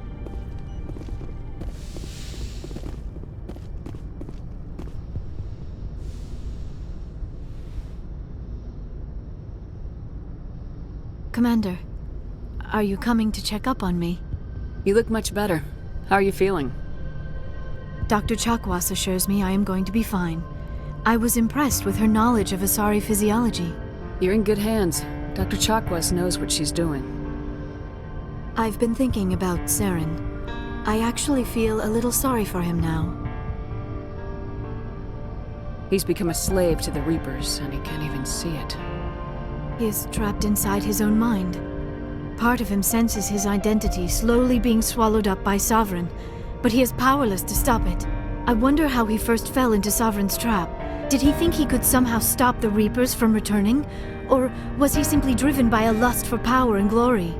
Commander, are you coming to check up on me? You look much better. How are you feeling? Dr. Chakwas assures me I am going to be fine. I was impressed with her knowledge of Asari physiology. You're in good hands. Dr. Chakwas knows what she's doing. I've been thinking about Saren. I actually feel a little sorry for him now. He's become a slave to the Reapers, and he can't even see it. He is trapped inside his own mind. Part of him senses his identity slowly being swallowed up by Sovereign, but he is powerless to stop it. I wonder how he first fell into Sovereign's trap. Did he think he could somehow stop the Reapers from returning? Or was he simply driven by a lust for power and glory?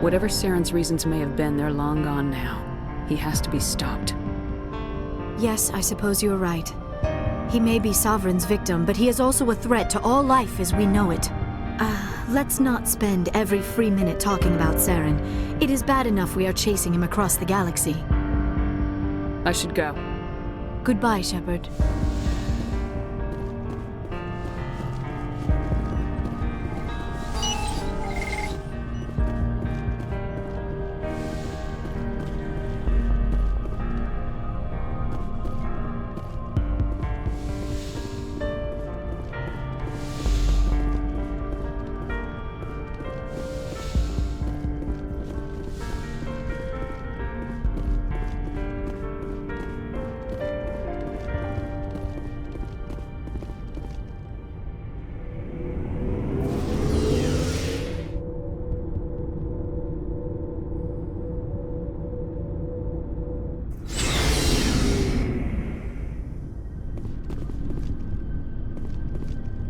Whatever Saren's reasons may have been, they're long gone now. He has to be stopped. Yes, I suppose you're right. He may be Sovereign's victim, but he is also a threat to all life as we know it. Let's not spend every free minute talking about Saren. It is bad enough we are chasing him across the galaxy. I should go. Goodbye, Shepard.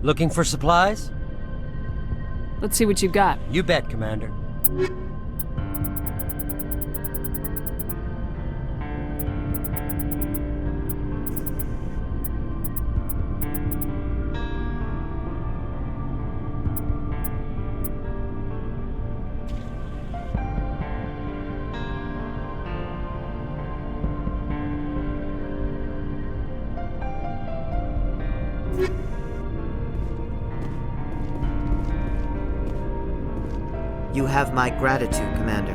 Looking for supplies? Let's see what you've got. You bet, Commander. You have my gratitude, Commander.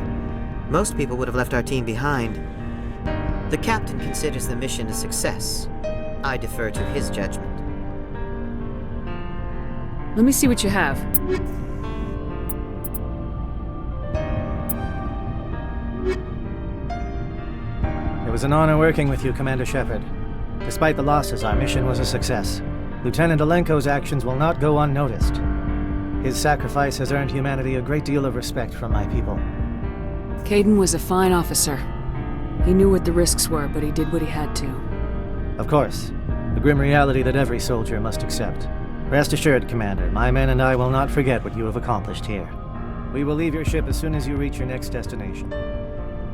Most people would have left our team behind. The captain considers the mission a success. I defer to his judgment. Let me see what you have. It was an honor working with you, Commander Shepard. Despite the losses, our mission was a success. Lieutenant Alenko's actions will not go unnoticed. His sacrifice has earned humanity a great deal of respect from my people. Caden was a fine officer. He knew what the risks were, but he did what he had to. Of course. The grim reality that every soldier must accept. Rest assured, Commander, my men and I will not forget what you have accomplished here. We will leave your ship as soon as you reach your next destination.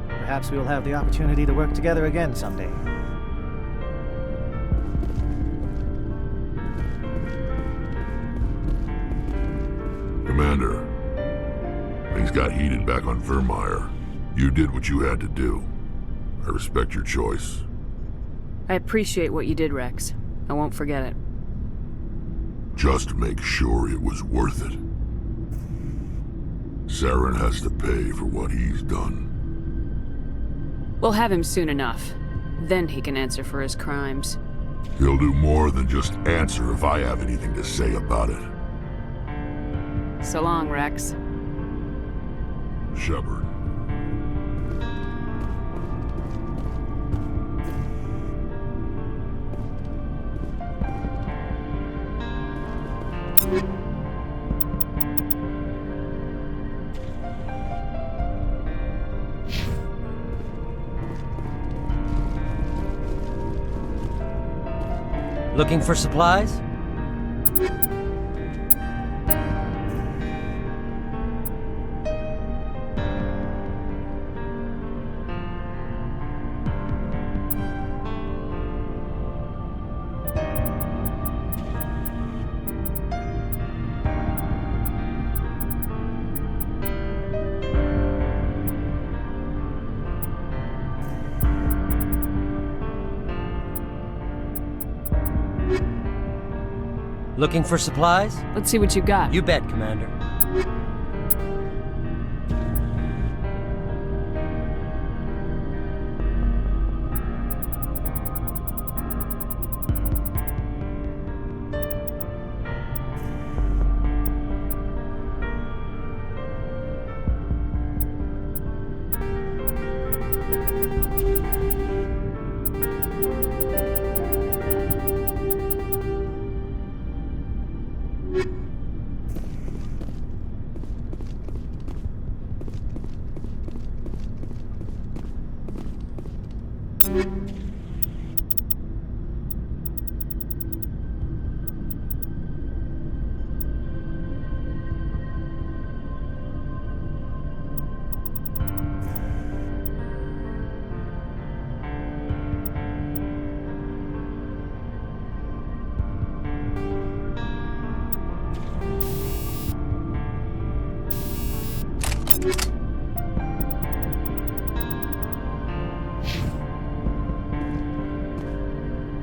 Perhaps we will have the opportunity to work together again someday. Commander, things got heated back on Virmire. You did what you had to do. I respect your choice. I appreciate what you did, Rex. I won't forget it. Just make sure it was worth it. Saren has to pay for what he's done. We'll have him soon enough. Then he can answer for his crimes. He'll do more than just answer if I have anything to say about it. So long, Rex. Shepard. Looking for supplies? Looking for supplies? Let's see what you got. You bet, Commander.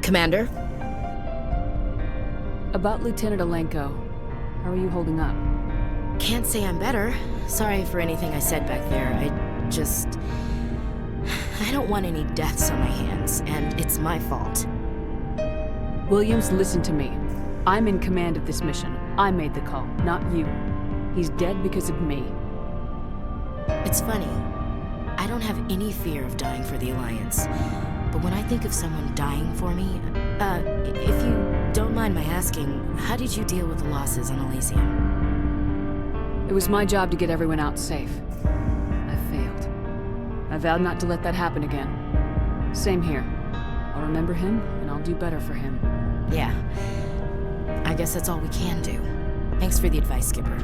Commander? About Lieutenant Alenko. How are you holding up? Can't say I'm better. Sorry for anything I said back there. I don't want any deaths on my hands, and it's my fault. Williams, listen to me. I'm in command of this mission. I made the call, not you. He's dead because of me. It's funny. I don't have any fear of dying for the Alliance. But when I think of someone dying for me, if you don't mind my asking, how did you deal with the losses on Elysium? It was my job to get everyone out safe. I failed. I vowed not to let that happen again. Same here. I'll remember him, and I'll do better for him. Yeah. I guess that's all we can do. Thanks for the advice, Skipper.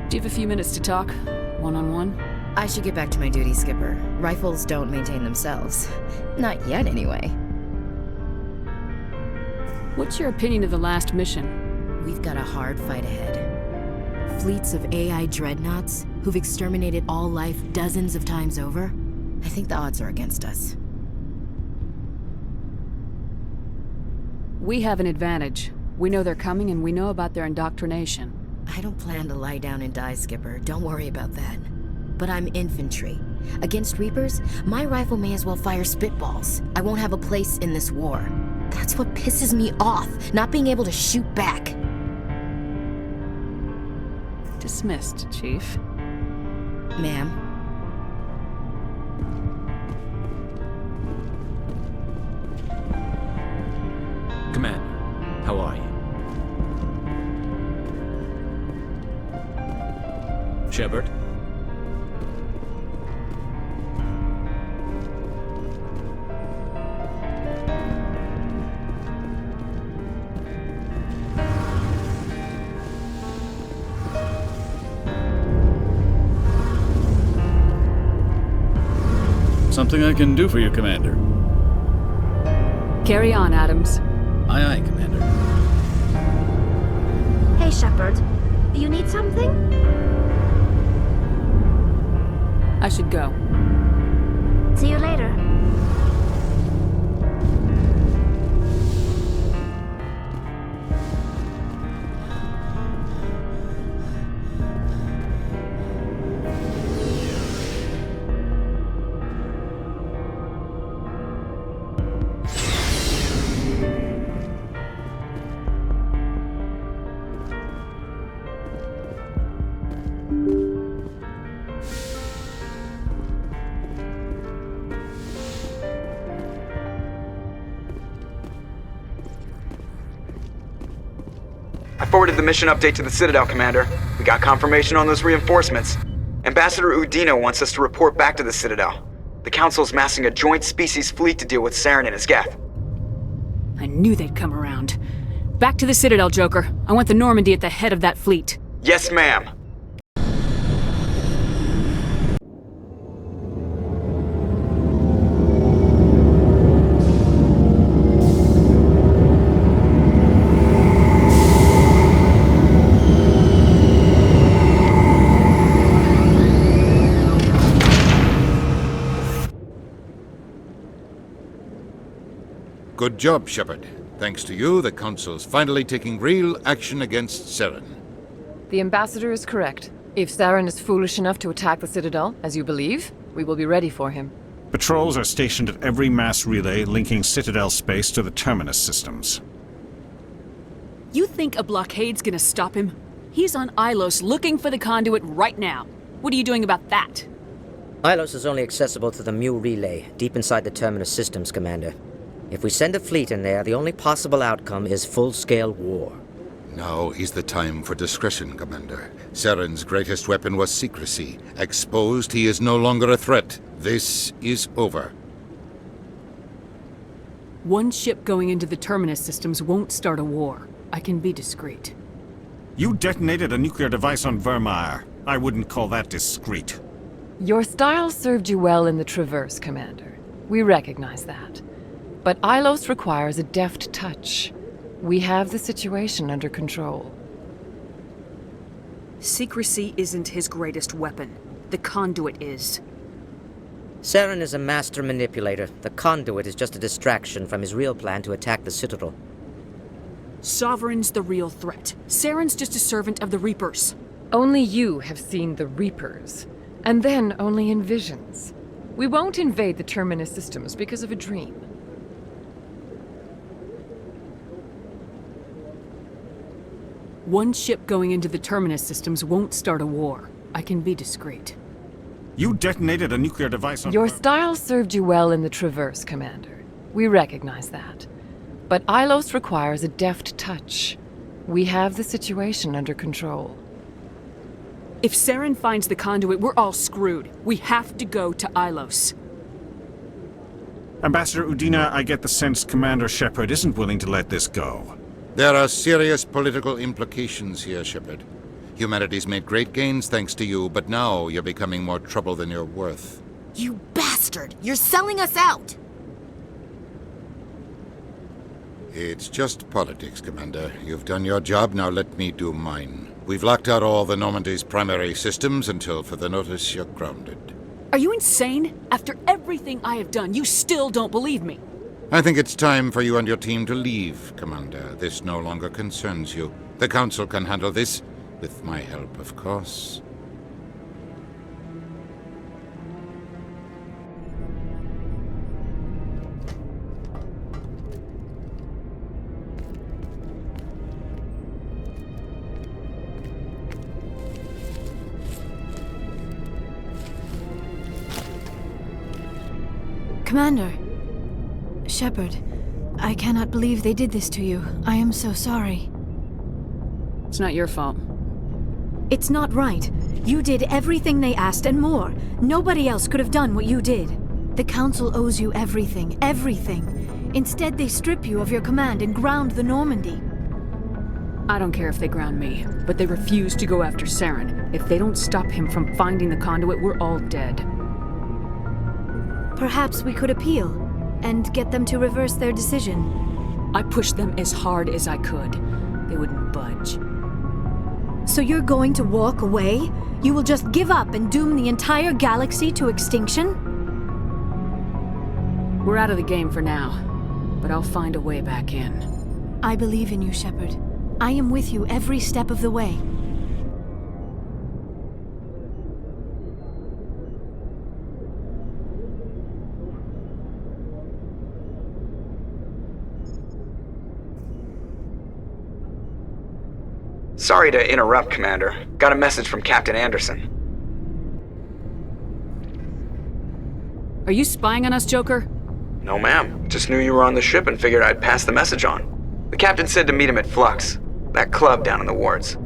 Do you have a few minutes to talk? One-on-one? I should get back to my duty, Skipper. Rifles don't maintain themselves. Not yet, anyway. What's your opinion of the last mission? We've got a hard fight ahead. Fleets of AI dreadnoughts who've exterminated all life dozens of times over. I think the odds are against us. We have an advantage. We know they're coming, and we know about their indoctrination. I don't plan to lie down and die, Skipper. Don't worry about that. But I'm infantry. Against Reapers, my rifle may as well fire spitballs. I won't have a place in this war. That's what pisses me off, not being able to shoot back. Dismissed, Chief. Ma'am. Commander, how are you? Shepard? Something I can do for you, Commander. Carry on, Adams. Aye, aye, Commander. Hey, Shepard. You need something? I should go. See you later. forwarded the mission update to the Citadel, Commander. We got confirmation on those reinforcements. Ambassador Udina wants us to report back to the Citadel. The Council's massing a joint species fleet to deal with Saren and his Geth. I knew they'd come around. Back to the Citadel, Joker. I want the Normandy at the head of that fleet. Yes, ma'am. Good job, Shepard. Thanks to you, the Council's finally taking real action against Saren. The Ambassador is correct. If Saren is foolish enough to attack the Citadel, as you believe, we will be ready for him. Patrols are stationed at every mass relay linking Citadel space to the Terminus systems. You think a blockade's gonna stop him? He's on Ilos looking for the conduit right now. What are you doing about that? Ilos is only accessible to the Mu relay, deep inside the Terminus systems, Commander. If we send a fleet in there, the only possible outcome is full-scale war. Now is the time for discretion, Commander. Saren's greatest weapon was secrecy. Exposed, he is no longer a threat. This is over. One ship going into the Terminus systems won't start a war. I can be discreet. You detonated a nuclear device on Virmire. I wouldn't call that discreet. Your style served you well in the Traverse, Commander. We recognize that. But Ilos requires a deft touch. We have the situation under control. Secrecy isn't his greatest weapon. The conduit is. Saren is a master manipulator. The conduit is just a distraction from his real plan to attack the Citadel. Sovereign's the real threat. Saren's just a servant of the Reapers. Only you have seen the Reapers. And then only in visions. We won't invade the Terminus systems because of a dream. One ship going into the Terminus systems won't start a war. I can be discreet. You detonated a nuclear device on... Your style served you well in the Traverse, Commander. We recognize that. But Ilos requires a deft touch. We have the situation under control. If Saren finds the conduit, we're all screwed. We have to go to Ilos. Ambassador Udina, I get the sense Commander Shepard isn't willing to let this go. There are serious political implications here, Shepard. Humanity's made great gains thanks to you, but now you're becoming more trouble than you're worth. You bastard! You're selling us out! It's just politics, Commander. You've done your job, now let me do mine. We've locked out all the Normandy's primary systems until further notice you're grounded. Are you insane? After everything I have done, you still don't believe me. I think it's time for you and your team to leave, Commander. This no longer concerns you. The Council can handle this, with my help, of course. Commander. Shepard, I cannot believe they did this to you. I am so sorry. It's not your fault. It's not right. You did everything they asked and more. Nobody else could have done what you did. The Council owes you everything, everything. Instead, they strip you of your command and ground the Normandy. I don't care if they ground me, but they refuse to go after Saren. If they don't stop him from finding the conduit, we're all dead. Perhaps we could appeal and get them to reverse their decision. I pushed them as hard as I could. They wouldn't budge. So you're going to walk away? You will just give up and doom the entire galaxy to extinction? We're out of the game for now, but I'll find a way back in. I believe in you, Shepard. I am with you every step of the way. Sorry to interrupt, Commander. Got a message from Captain Anderson. Are you spying on us, Joker? No, ma'am. Just knew you were on the ship and figured I'd pass the message on. The captain said to meet him at Flux. That club down in the wards.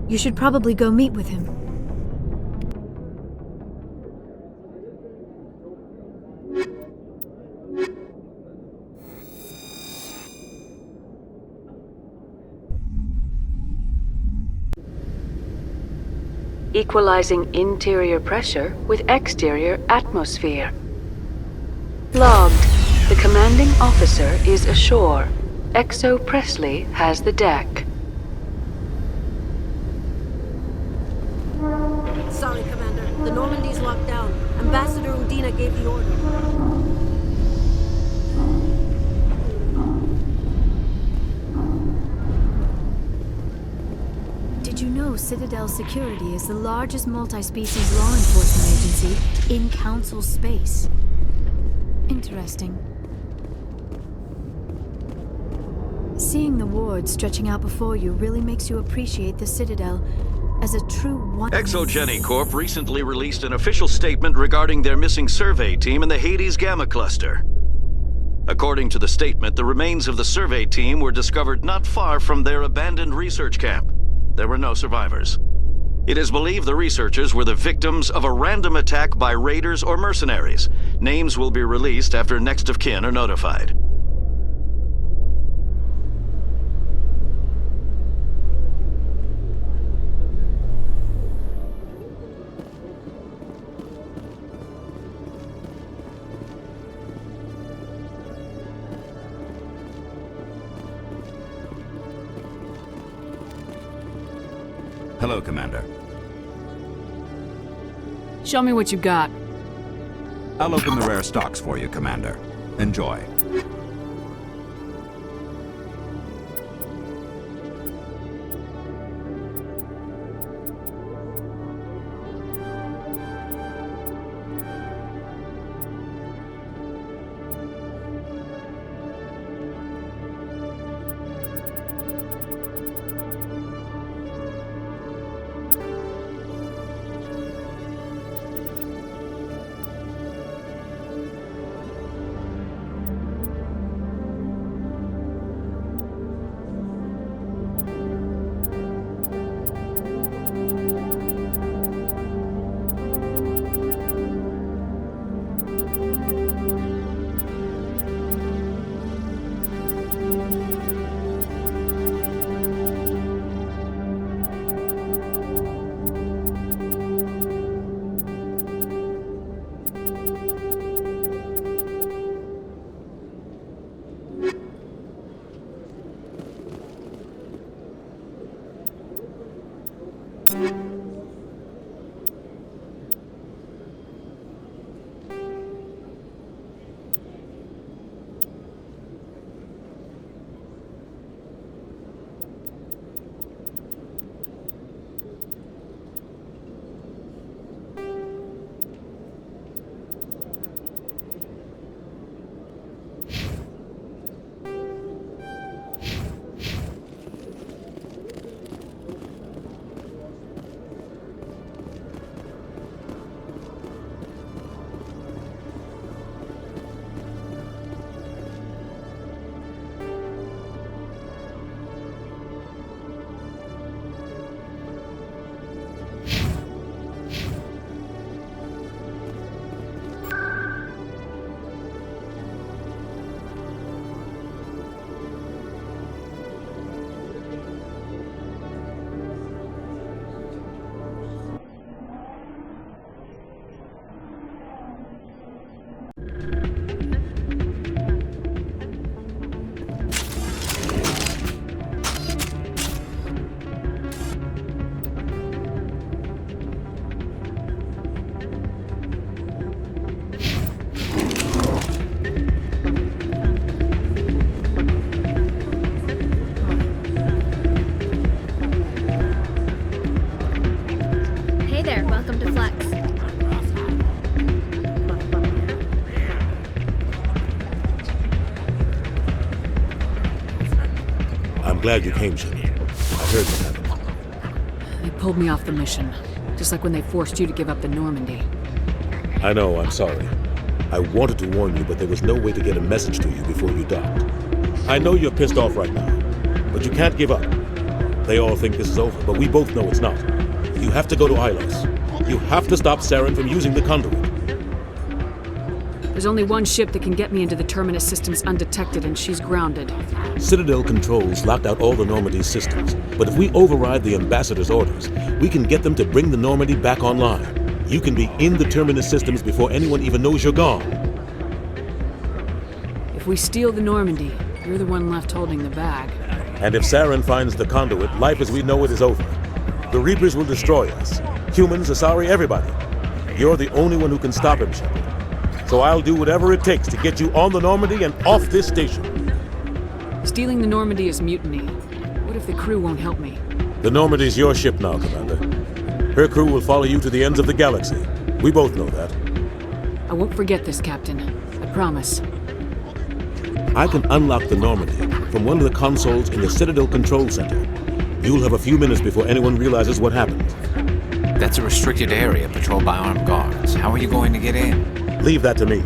You should probably go meet with him. Equalizing interior pressure with exterior atmosphere. Logged. The commanding officer is ashore. Exo Presley has the deck. Sorry, Commander. The Normandy's locked down. Ambassador Udina gave the order. Did you know Citadel Security is the largest multi-species law enforcement agency in Council space? Interesting. Seeing the ward stretching out before you really makes you appreciate the Citadel as a true one. Exogeny Corp recently released an official statement regarding their missing survey team in the Hades Gamma Cluster. According to the statement, the remains of the survey team were discovered not far from their abandoned research camp. There were no survivors. It is believed the researchers were the victims of a random attack by raiders or mercenaries. Names will be released after next of kin are notified. Hello, Commander. Show me what you got. I'll open the rare stocks for you, Commander. Enjoy. I'm glad you came, Shepard. I heard what happened. They pulled me off the mission, just like when they forced you to give up the Normandy. I know, I'm sorry. I wanted to warn you, but there was no way to get a message to you before you docked. I know you're pissed off right now, but you can't give up. They all think this is over, but we both know it's not. You have to go to Ilos. You have to stop Saren from using the conduit. There's only one ship that can get me into the Terminus systems undetected, and she's grounded. Citadel controls locked out all the Normandy's systems, but if we override the Ambassador's orders, we can get them to bring the Normandy back online. You can be in the Terminus systems before anyone even knows you're gone. If we steal the Normandy, you're the one left holding the bag. And if Saren finds the conduit, life as we know it is over. The Reapers will destroy us. Humans, Asari, everybody. You're the only one who can stop him, Shepard. So I'll do whatever it takes to get you on the Normandy and off this station. Stealing the Normandy is mutiny. What if the crew won't help me? The Normandy's your ship now, Commander. Her crew will follow you to the ends of the galaxy. We both know that. I won't forget this, Captain. I promise. I can unlock the Normandy from one of the consoles in the Citadel Control Center. You'll have a few minutes before anyone realizes what happened. That's a restricted area patrolled by armed guards. How are you going to get in? Leave that to me.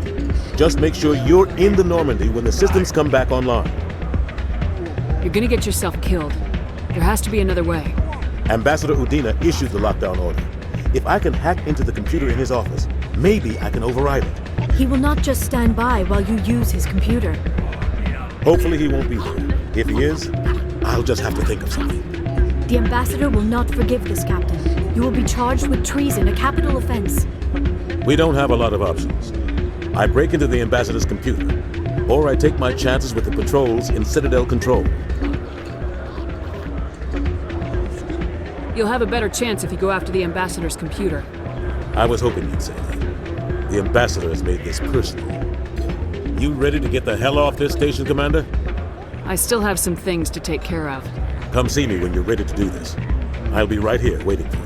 Just make sure you're in the Normandy when the systems come back online. You're gonna get yourself killed. There has to be another way. Ambassador Udina issued the lockdown order. If I can hack into the computer in his office, maybe I can override it. He will not just stand by while you use his computer. Hopefully he won't be there. If he is, I'll just have to think of something. The Ambassador will not forgive this, Captain. You will be charged with treason, a capital offense. We don't have a lot of options. I break into the Ambassador's computer, or I take my chances with the patrols in Citadel Control. You'll have a better chance if you go after the Ambassador's computer. I was hoping you'd say that. The Ambassador has made this personal. You ready to get the hell off this station, Commander? I still have some things to take care of. Come see me when you're ready to do this. I'll be right here waiting for you.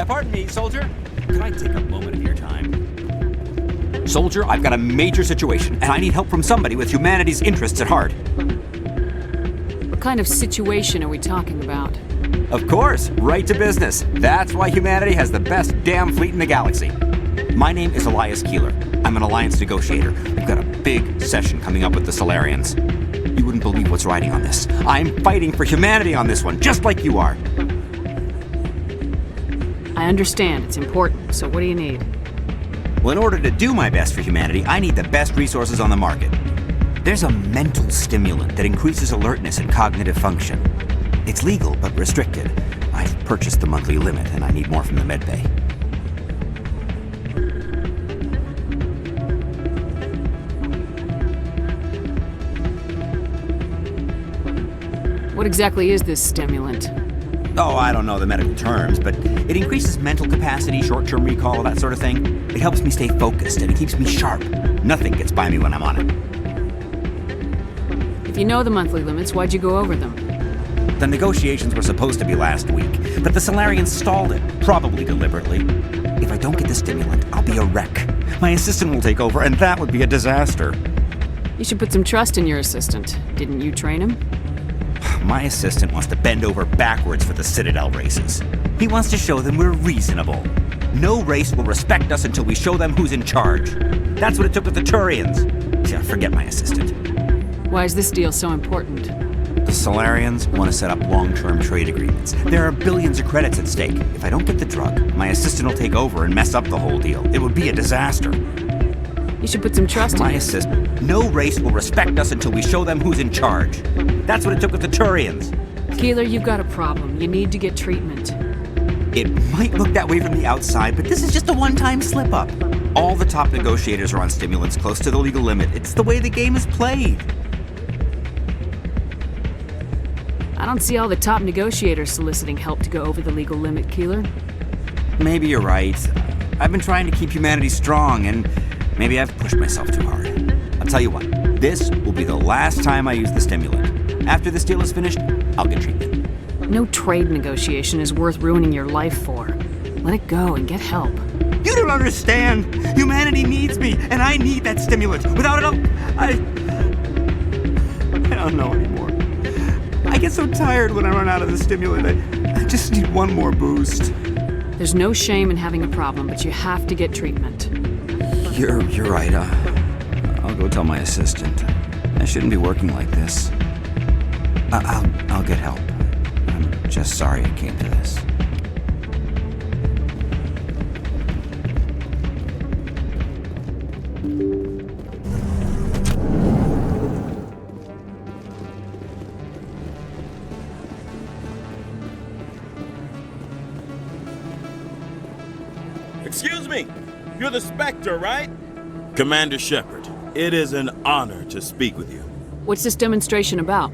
Pardon me, soldier. Could I take a moment of your time? Soldier, I've got a major situation, and I need help from somebody with humanity's interests at heart. What kind of situation are we talking about? Of course, right to business. That's why humanity has the best damn fleet in the galaxy. My name is Elias Keeler. I'm an alliance negotiator. We've got a big session coming up with the Solarians. You wouldn't believe what's riding on this. I'm fighting for humanity on this one, just like you are. I understand, it's important, so what do you need? Well, in order to do my best for humanity, I need the best resources on the market. There's a mental stimulant that increases alertness and cognitive function. It's legal, but restricted. I've purchased the monthly limit, and I need more from the medbay. What exactly is this stimulant? Oh, I don't know the medical terms, but it increases mental capacity, short-term recall, that sort of thing. It helps me stay focused, and it keeps me sharp. Nothing gets by me when I'm on it. If you know the monthly limits, why'd you go over them? The negotiations were supposed to be last week, but the Solarians stalled it, probably deliberately. If I don't get the stimulant, I'll be a wreck. My assistant will take over, and that would be a disaster. You should put some trust in your assistant. Didn't you train him? My assistant wants to bend over backwards for the Citadel races. He wants to show them we're reasonable. No race will respect us until we show them who's in charge. That's what it took with the Turians. Yeah, forget my assistant. Why is this deal so important? The Solarians want to set up long-term trade agreements. There are billions of credits at stake. If I don't get the drug, my assistant will take over and mess up the whole deal. It would be a disaster. You should put some trust in my assistant. No race will respect us until we show them who's in charge. That's what it took with the Turians. Keeler, you've got a problem. You need to get treatment. It might look that way from the outside, but this is just a one-time slip-up. All the top negotiators are on stimulants close to the legal limit. It's the way the game is played. I don't see all the top negotiators soliciting help to go over the legal limit, Keeler. Maybe you're right. I've been trying to keep humanity strong, and maybe I've pushed myself too hard. I'll tell you what, this will be the last time I use the stimulant. After this deal is finished, I'll get treatment. No trade negotiation is worth ruining your life for. Let it go and get help. You don't understand! Humanity needs me, and I need that stimulant. Without it, I don't know anymore. I get so tired when I run out of the stimulant. I just need one more boost. There's no shame in having a problem, but you have to get treatment. You're right. I'll go tell my assistant. I shouldn't be working like this. I'll get help. I'm just sorry it came to this. Excuse me, you're the Spectre, right? Commander Shepard, it is an honor to speak with you. What's this demonstration about?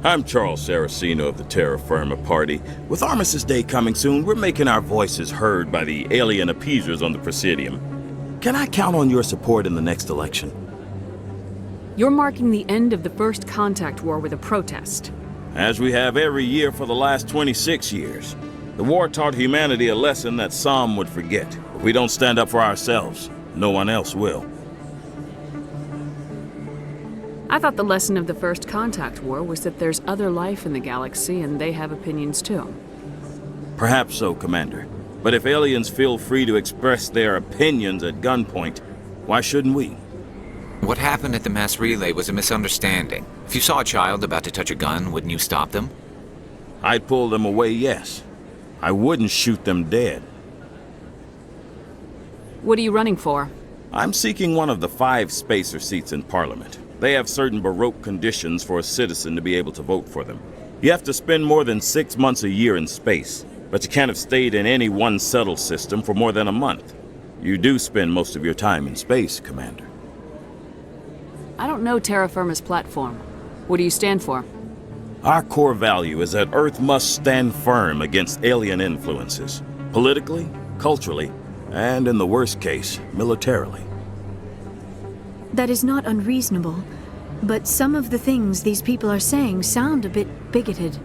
I'm Charles Saraceno of the Terra Firma Party. With Armistice Day coming soon, we're making our voices heard by the alien appeasers on the Presidium. Can I count on your support in the next election? You're marking the end of the First Contact War with a protest. As we have every year for the last 26 years. The war taught humanity a lesson that some would forget. If we don't stand up for ourselves, no one else will. I thought the lesson of the First Contact War was that there's other life in the galaxy and they have opinions too. Perhaps so, Commander. But if aliens feel free to express their opinions at gunpoint, why shouldn't we? What happened at the mass relay was a misunderstanding. If you saw a child about to touch a gun, wouldn't you stop them? I'd pull them away, yes. I wouldn't shoot them dead. What are you running for? I'm seeking one of the 5 spacer seats in Parliament. They have certain Baroque conditions for a citizen to be able to vote for them. You have to spend more than 6 months a year in space, but you can't have stayed in any one settled system for more than a month. You do spend most of your time in space, Commander. I don't know Terra Firma's platform. What do you stand for? Our core value is that Earth must stand firm against alien influences, politically, culturally, and in the worst case, militarily. That is not unreasonable, but some of the things these people are saying sound a bit bigoted.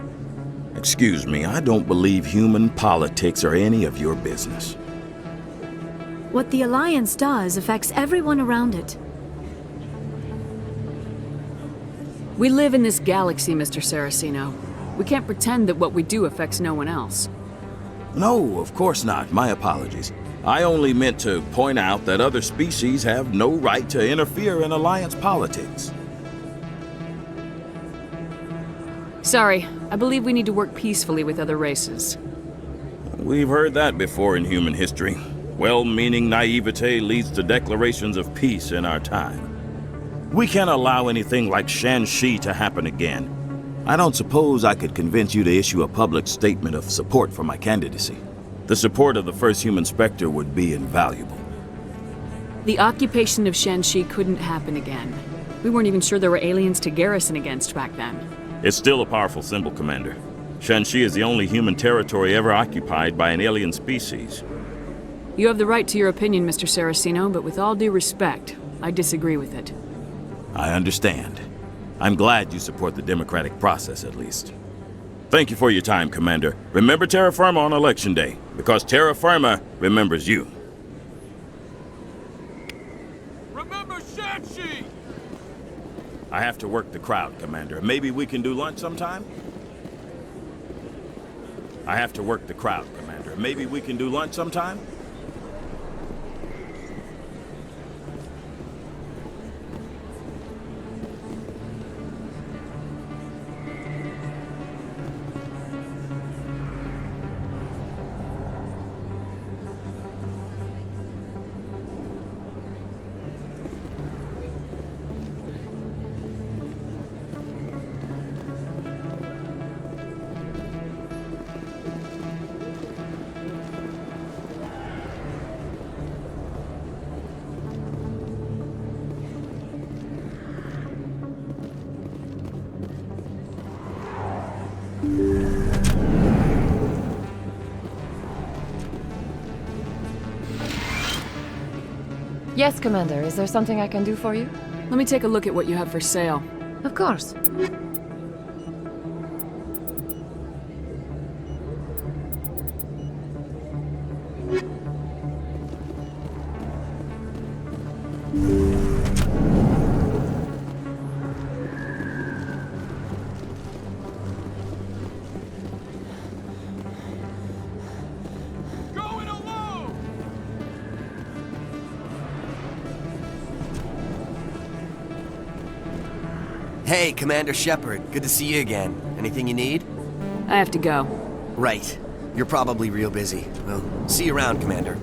Excuse me, I don't believe human politics are any of your business. What the Alliance does affects everyone around it. We live in this galaxy, Mr. Saraceno. We can't pretend that what we do affects no one else. No, of course not. My apologies. I only meant to point out that other species have no right to interfere in Alliance politics. Sorry, I believe we need to work peacefully with other races. We've heard that before in human history. Well-meaning naivete leads to declarations of peace in our time. We can't allow anything like Shanxi to happen again. I don't suppose I could convince you to issue a public statement of support for my candidacy. The support of the first human Spectre would be invaluable. The occupation of Shanxi couldn't happen again. We weren't even sure there were aliens to garrison against back then. It's still a powerful symbol, Commander. Shanxi is the only human territory ever occupied by an alien species. You have the right to your opinion, Mr. Saraceno, but with all due respect, I disagree with it. I understand. I'm glad you support the democratic process, at least. Thank you for your time, Commander. Remember Terra Firma on Election Day, because Terra Firma remembers you. Remember Shanxi! I have to work the crowd, Commander. Maybe we can do lunch sometime? I have to work the crowd, Commander. Maybe we can do lunch sometime? Yes, Commander. Is there something I can do for you? Let me take a look at what you have for sale. Of course. Hey, Commander Shepard. Good to see you again. Anything you need? I have to go. Right. You're probably real busy. Well, see you around, Commander.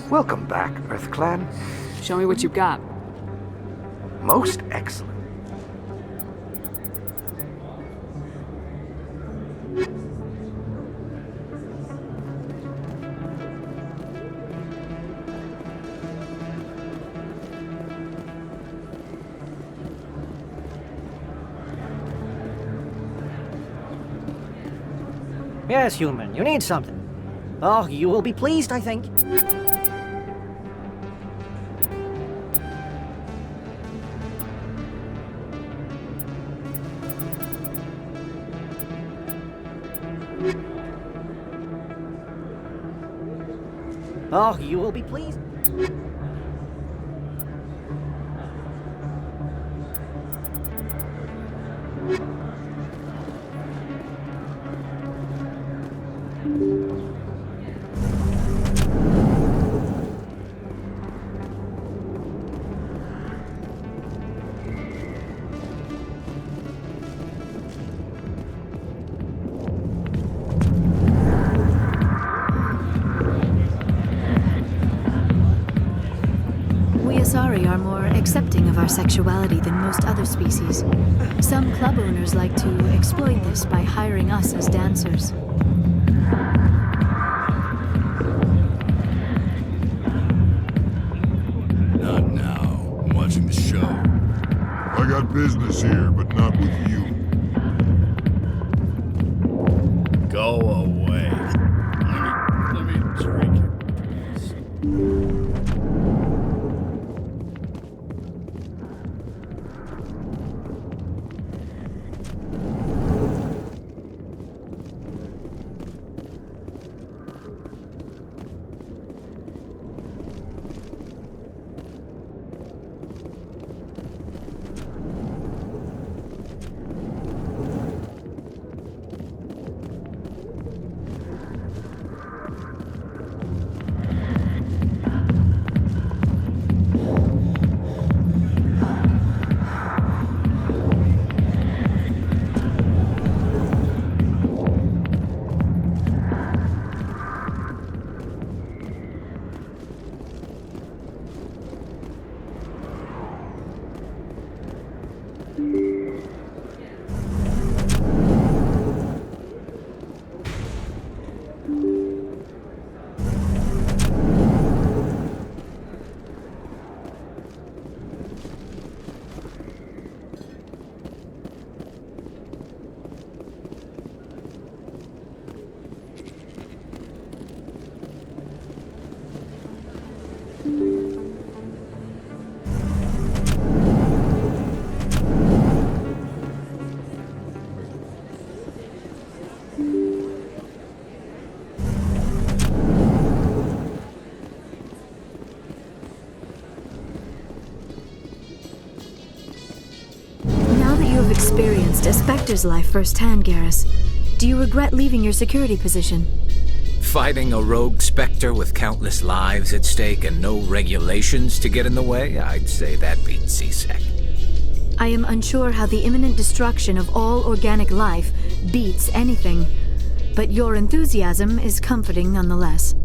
Welcome back, Earth Clan. Show me what you've got. Most excellent. Yes, human, you need something. Oh, you will be pleased, I think. Oh, you will be pleased. Asari are more accepting of our sexuality than most other species. Some club owners like to exploit this by hiring us as dancers. Not now. I'm watching the show. I got business here, but not with you. Go away. Let me drink it. Experienced a Spectre's life firsthand, Garrus. Do you regret leaving your security position? Fighting a rogue Spectre with countless lives at stake and no regulations to get in the way? I'd say that beats CSEC. I am unsure how the imminent destruction of all organic life beats anything, but your enthusiasm is comforting nonetheless.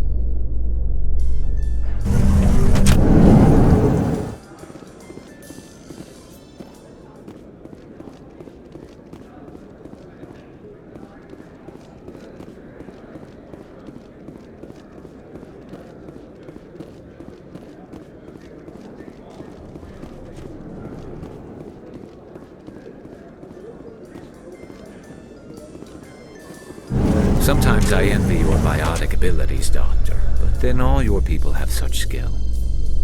Sometimes I envy your biotic abilities, Doctor, but then all your people have such skill.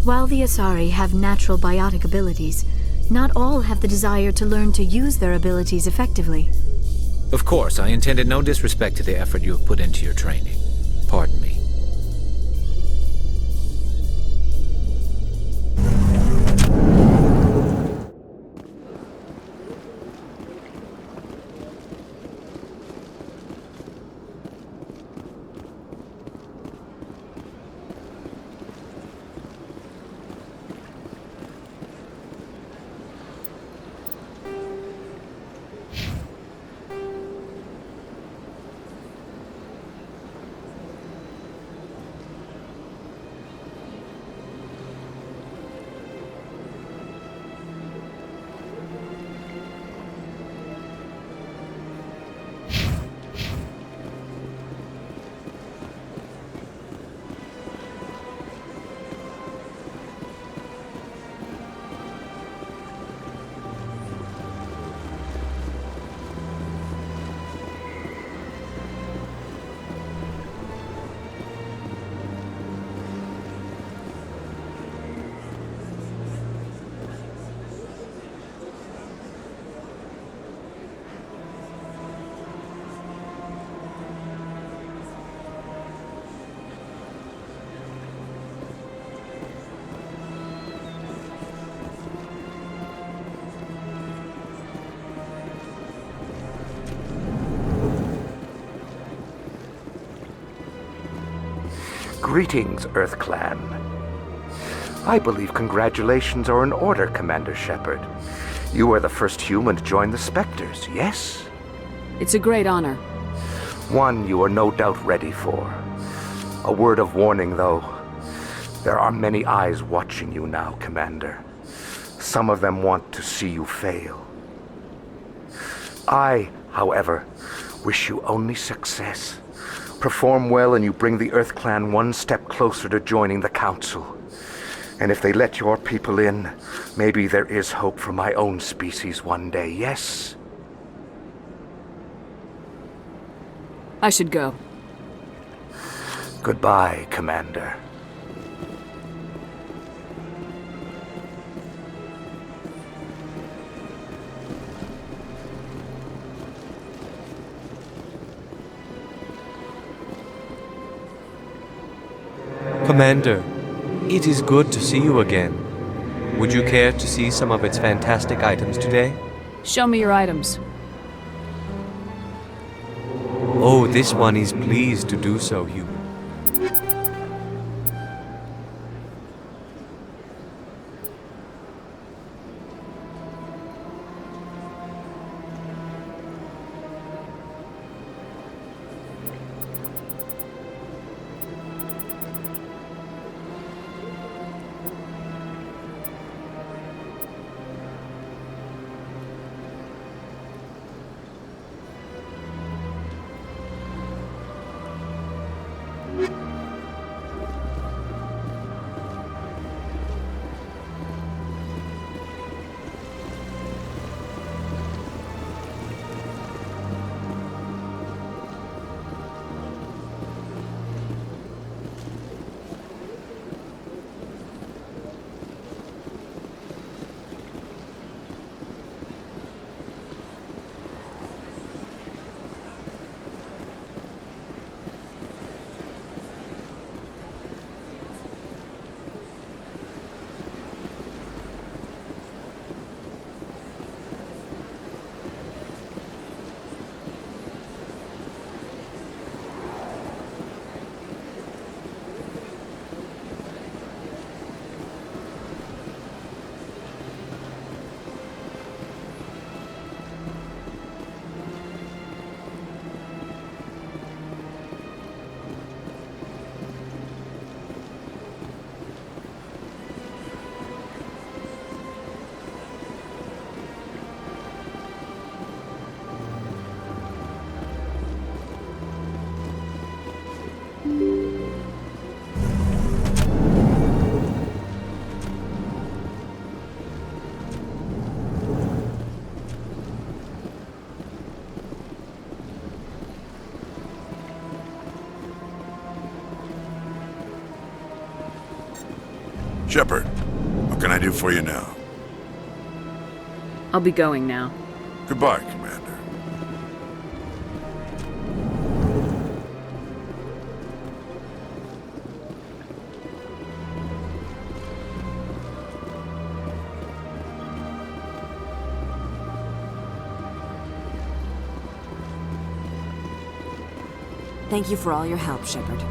While the Asari have natural biotic abilities, not all have the desire to learn to use their abilities effectively. Of course, I intended no disrespect to the effort you have put into your training. Pardon me. Greetings, Earth Clan. I believe congratulations are in order, Commander Shepard. You are the first human to join the Spectres, yes? It's a great honor. One you are no doubt ready for. A word of warning, though. There are many eyes watching you now, Commander. Some of them want to see you fail. I, however, wish you only success. Perform well and you bring the Earth Clan one step closer to joining the Council. And if they let your people in, maybe there is hope for my own species one day, yes? I should go. Goodbye, Commander. Commander, it is good to see you again. Would you care to see some of its fantastic items today? Show me your items. Oh, this one is pleased to do so, human. Shepard, what can I do for you now? I'll be going now. Goodbye, Commander. Thank you for all your help, Shepard.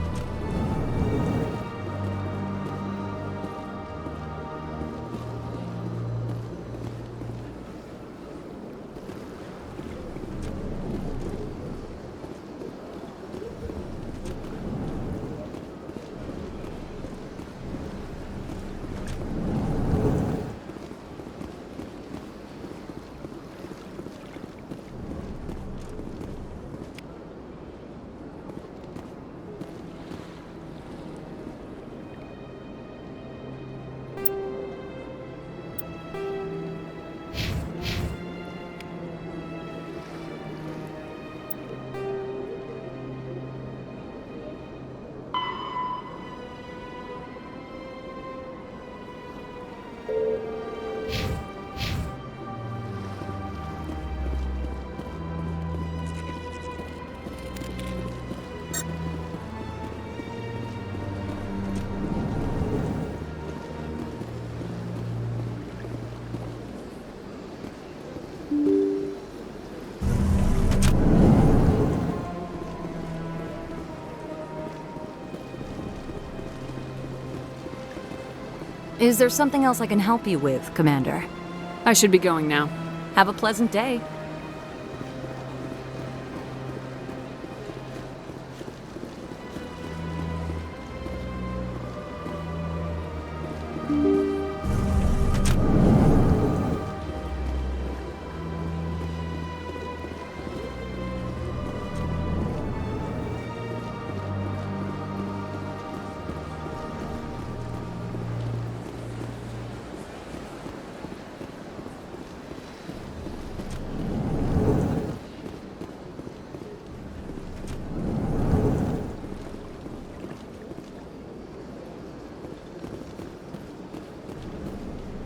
Is there something else I can help you with, Commander? I should be going now. Have a pleasant day.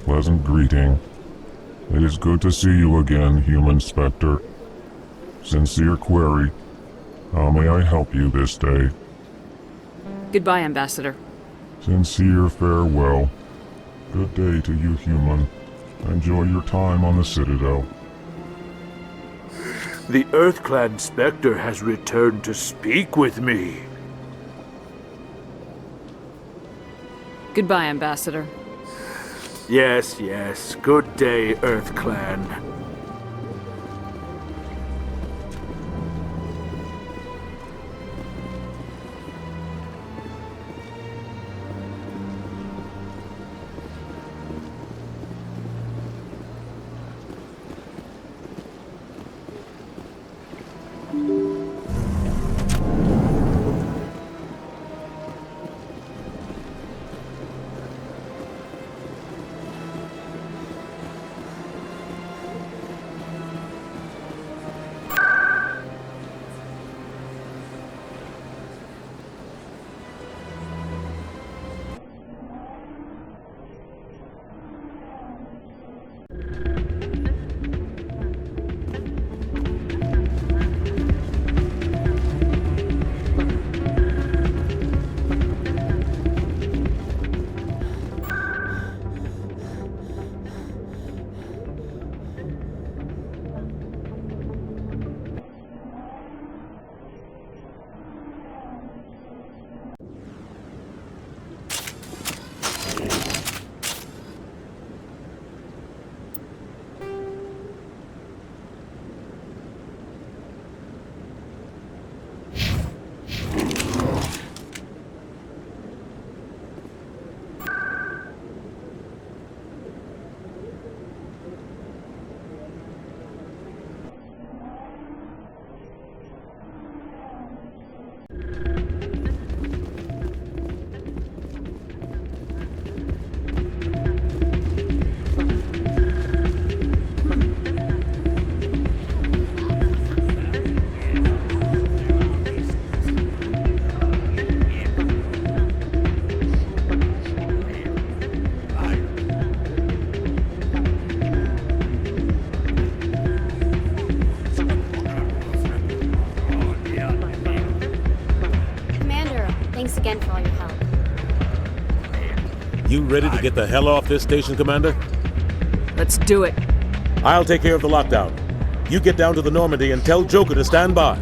Pleasant greeting. It is good to see you again, Human Spectre. Sincere query. How may I help you this day? Goodbye, Ambassador. Sincere farewell. Good day to you, Human. Enjoy your time on the Citadel. The EarthClan Spectre has returned to speak with me. Goodbye, Ambassador. Yes, yes. Good day, EarthClan. You ready to get the hell off this station, Commander? Let's do it. I'll take care of the lockdown. You get down to the Normandy and tell Joker to stand by.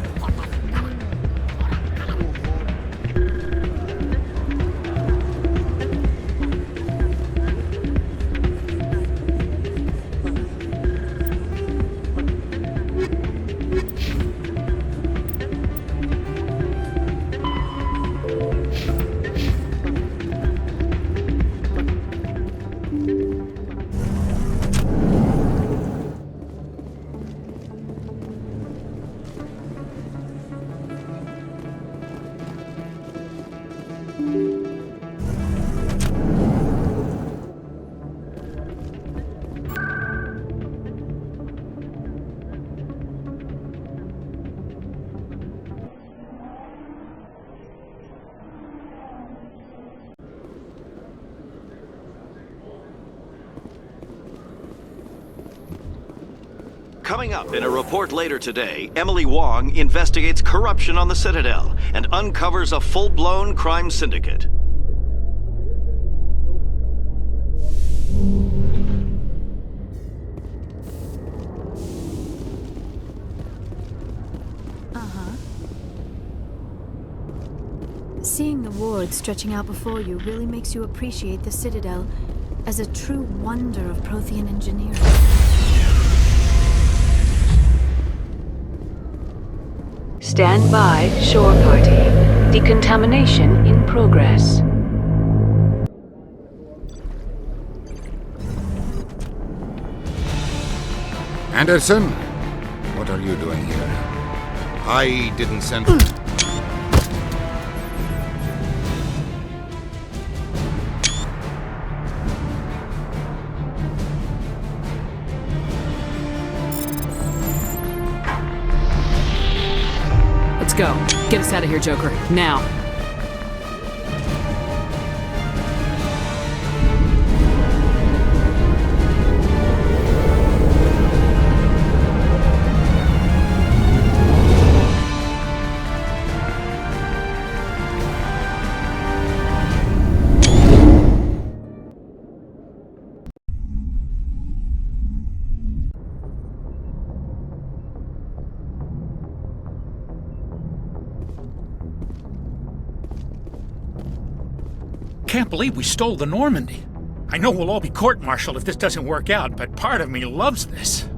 Coming up in a report later today, Emily Wong investigates corruption on the Citadel and uncovers a full-blown crime syndicate. Seeing the ward stretching out before you really makes you appreciate the Citadel as a true wonder of Prothean engineering. Stand by, shore party. Decontamination in progress. Anderson, what are you doing here? I didn't send... Let's go. Get us out of here, Joker. Now. Can't believe we stole the Normandy. I know we'll all be court-martialed if this doesn't work out, but part of me loves this.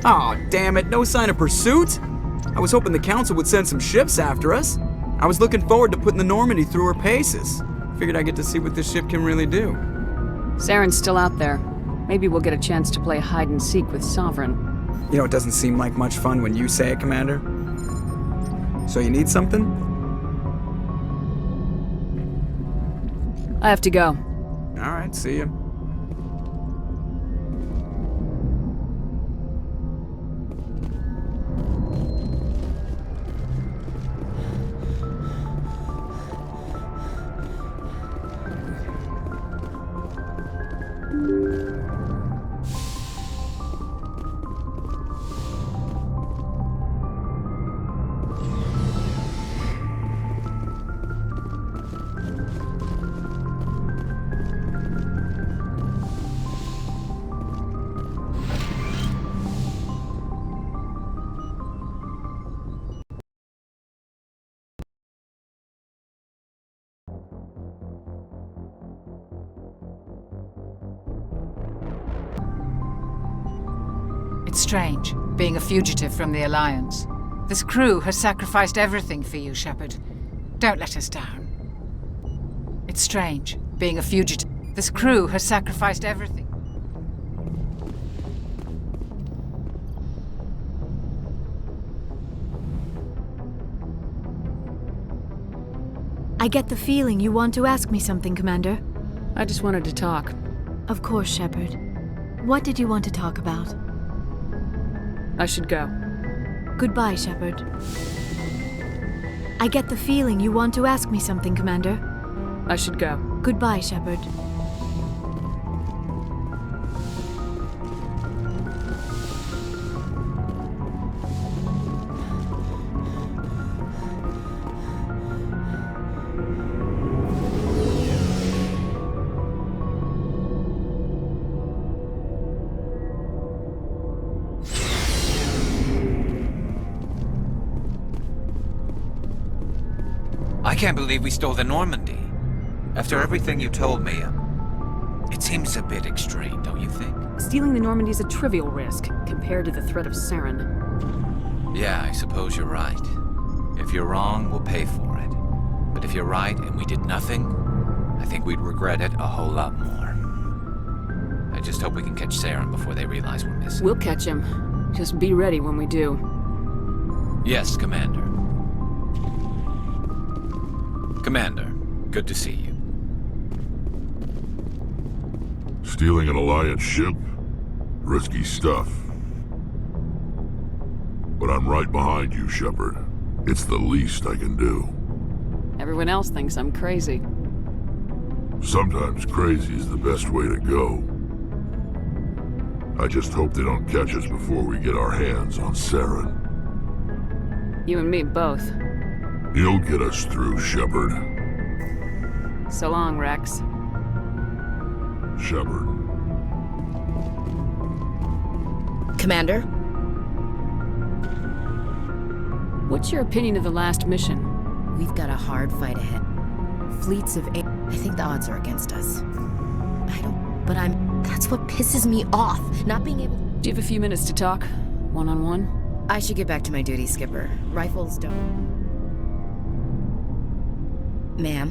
Aw, damn it, no sign of pursuit? I was hoping the Council would send some ships after us. I was looking forward to putting the Normandy through her paces. Figured I'd get to see what this ship can really do. Saren's still out there. Maybe we'll get a chance to play hide-and-seek with Sovereign. You know, it doesn't seem like much fun when you say it, Commander. So you need something? I have to go. Alright, see ya. It's strange, being a fugitive from the Alliance. This crew has sacrificed everything for you, Shepard. Don't let us down. It's strange, being a fugitive. This crew has sacrificed everything. I get the feeling you want to ask me something, Commander. I just wanted to talk. Of course, Shepard. What did you want to talk about? I should go. Goodbye, Shepard. I get the feeling you want to ask me something, Commander. I should go. Goodbye, Shepard. can't believe we stole the Normandy. After everything you told me, it seems a bit extreme, don't you think? Stealing the Normandy is a trivial risk compared to the threat of Saren. Yeah, I suppose you're right. If you're wrong, we'll pay for it. But if you're right and we did nothing, I think we'd regret it a whole lot more. I just hope we can catch Saren before they realize we're missing. We'll catch him. Just be ready when we do. Yes, Commander. Commander, good to see you. Stealing an Alliance ship? Risky stuff. But I'm right behind you, Shepard. It's the least I can do. Everyone else thinks I'm crazy. Sometimes crazy is the best way to go. I just hope they don't catch us before we get our hands on Saren. You and me both. You'll get us through, Shepard. So long, Rex. Shepard. Commander? What's your opinion of the last mission? We've got a hard fight ahead. Fleets of I think the odds are against us. That's what pisses me off. Not being able... Do you have a few minutes to talk? One-on-one? I should get back to my duty, Skipper. Rifles don't... Ma'am?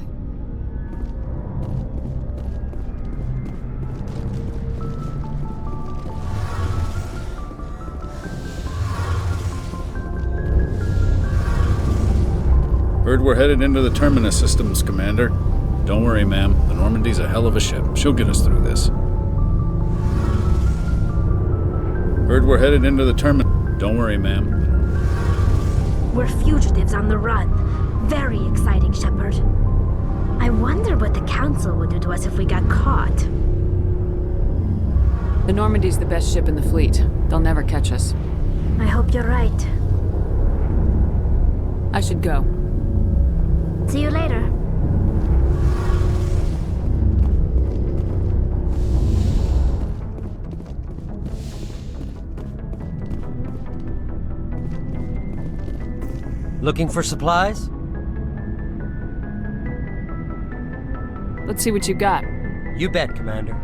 Heard we're headed into the Terminus systems, Commander. Don't worry, ma'am. The Normandy's a hell of a ship. She'll get us through this. Heard we're headed into the Terminus. Don't worry, ma'am. We're fugitives on the run. Very exciting, Shepard. I wonder what the Council would do to us if we got caught. The Normandy's the best ship in the fleet. They'll never catch us. I hope you're right. I should go. See you later. Looking for supplies? Let's see what you got. You bet, Commander.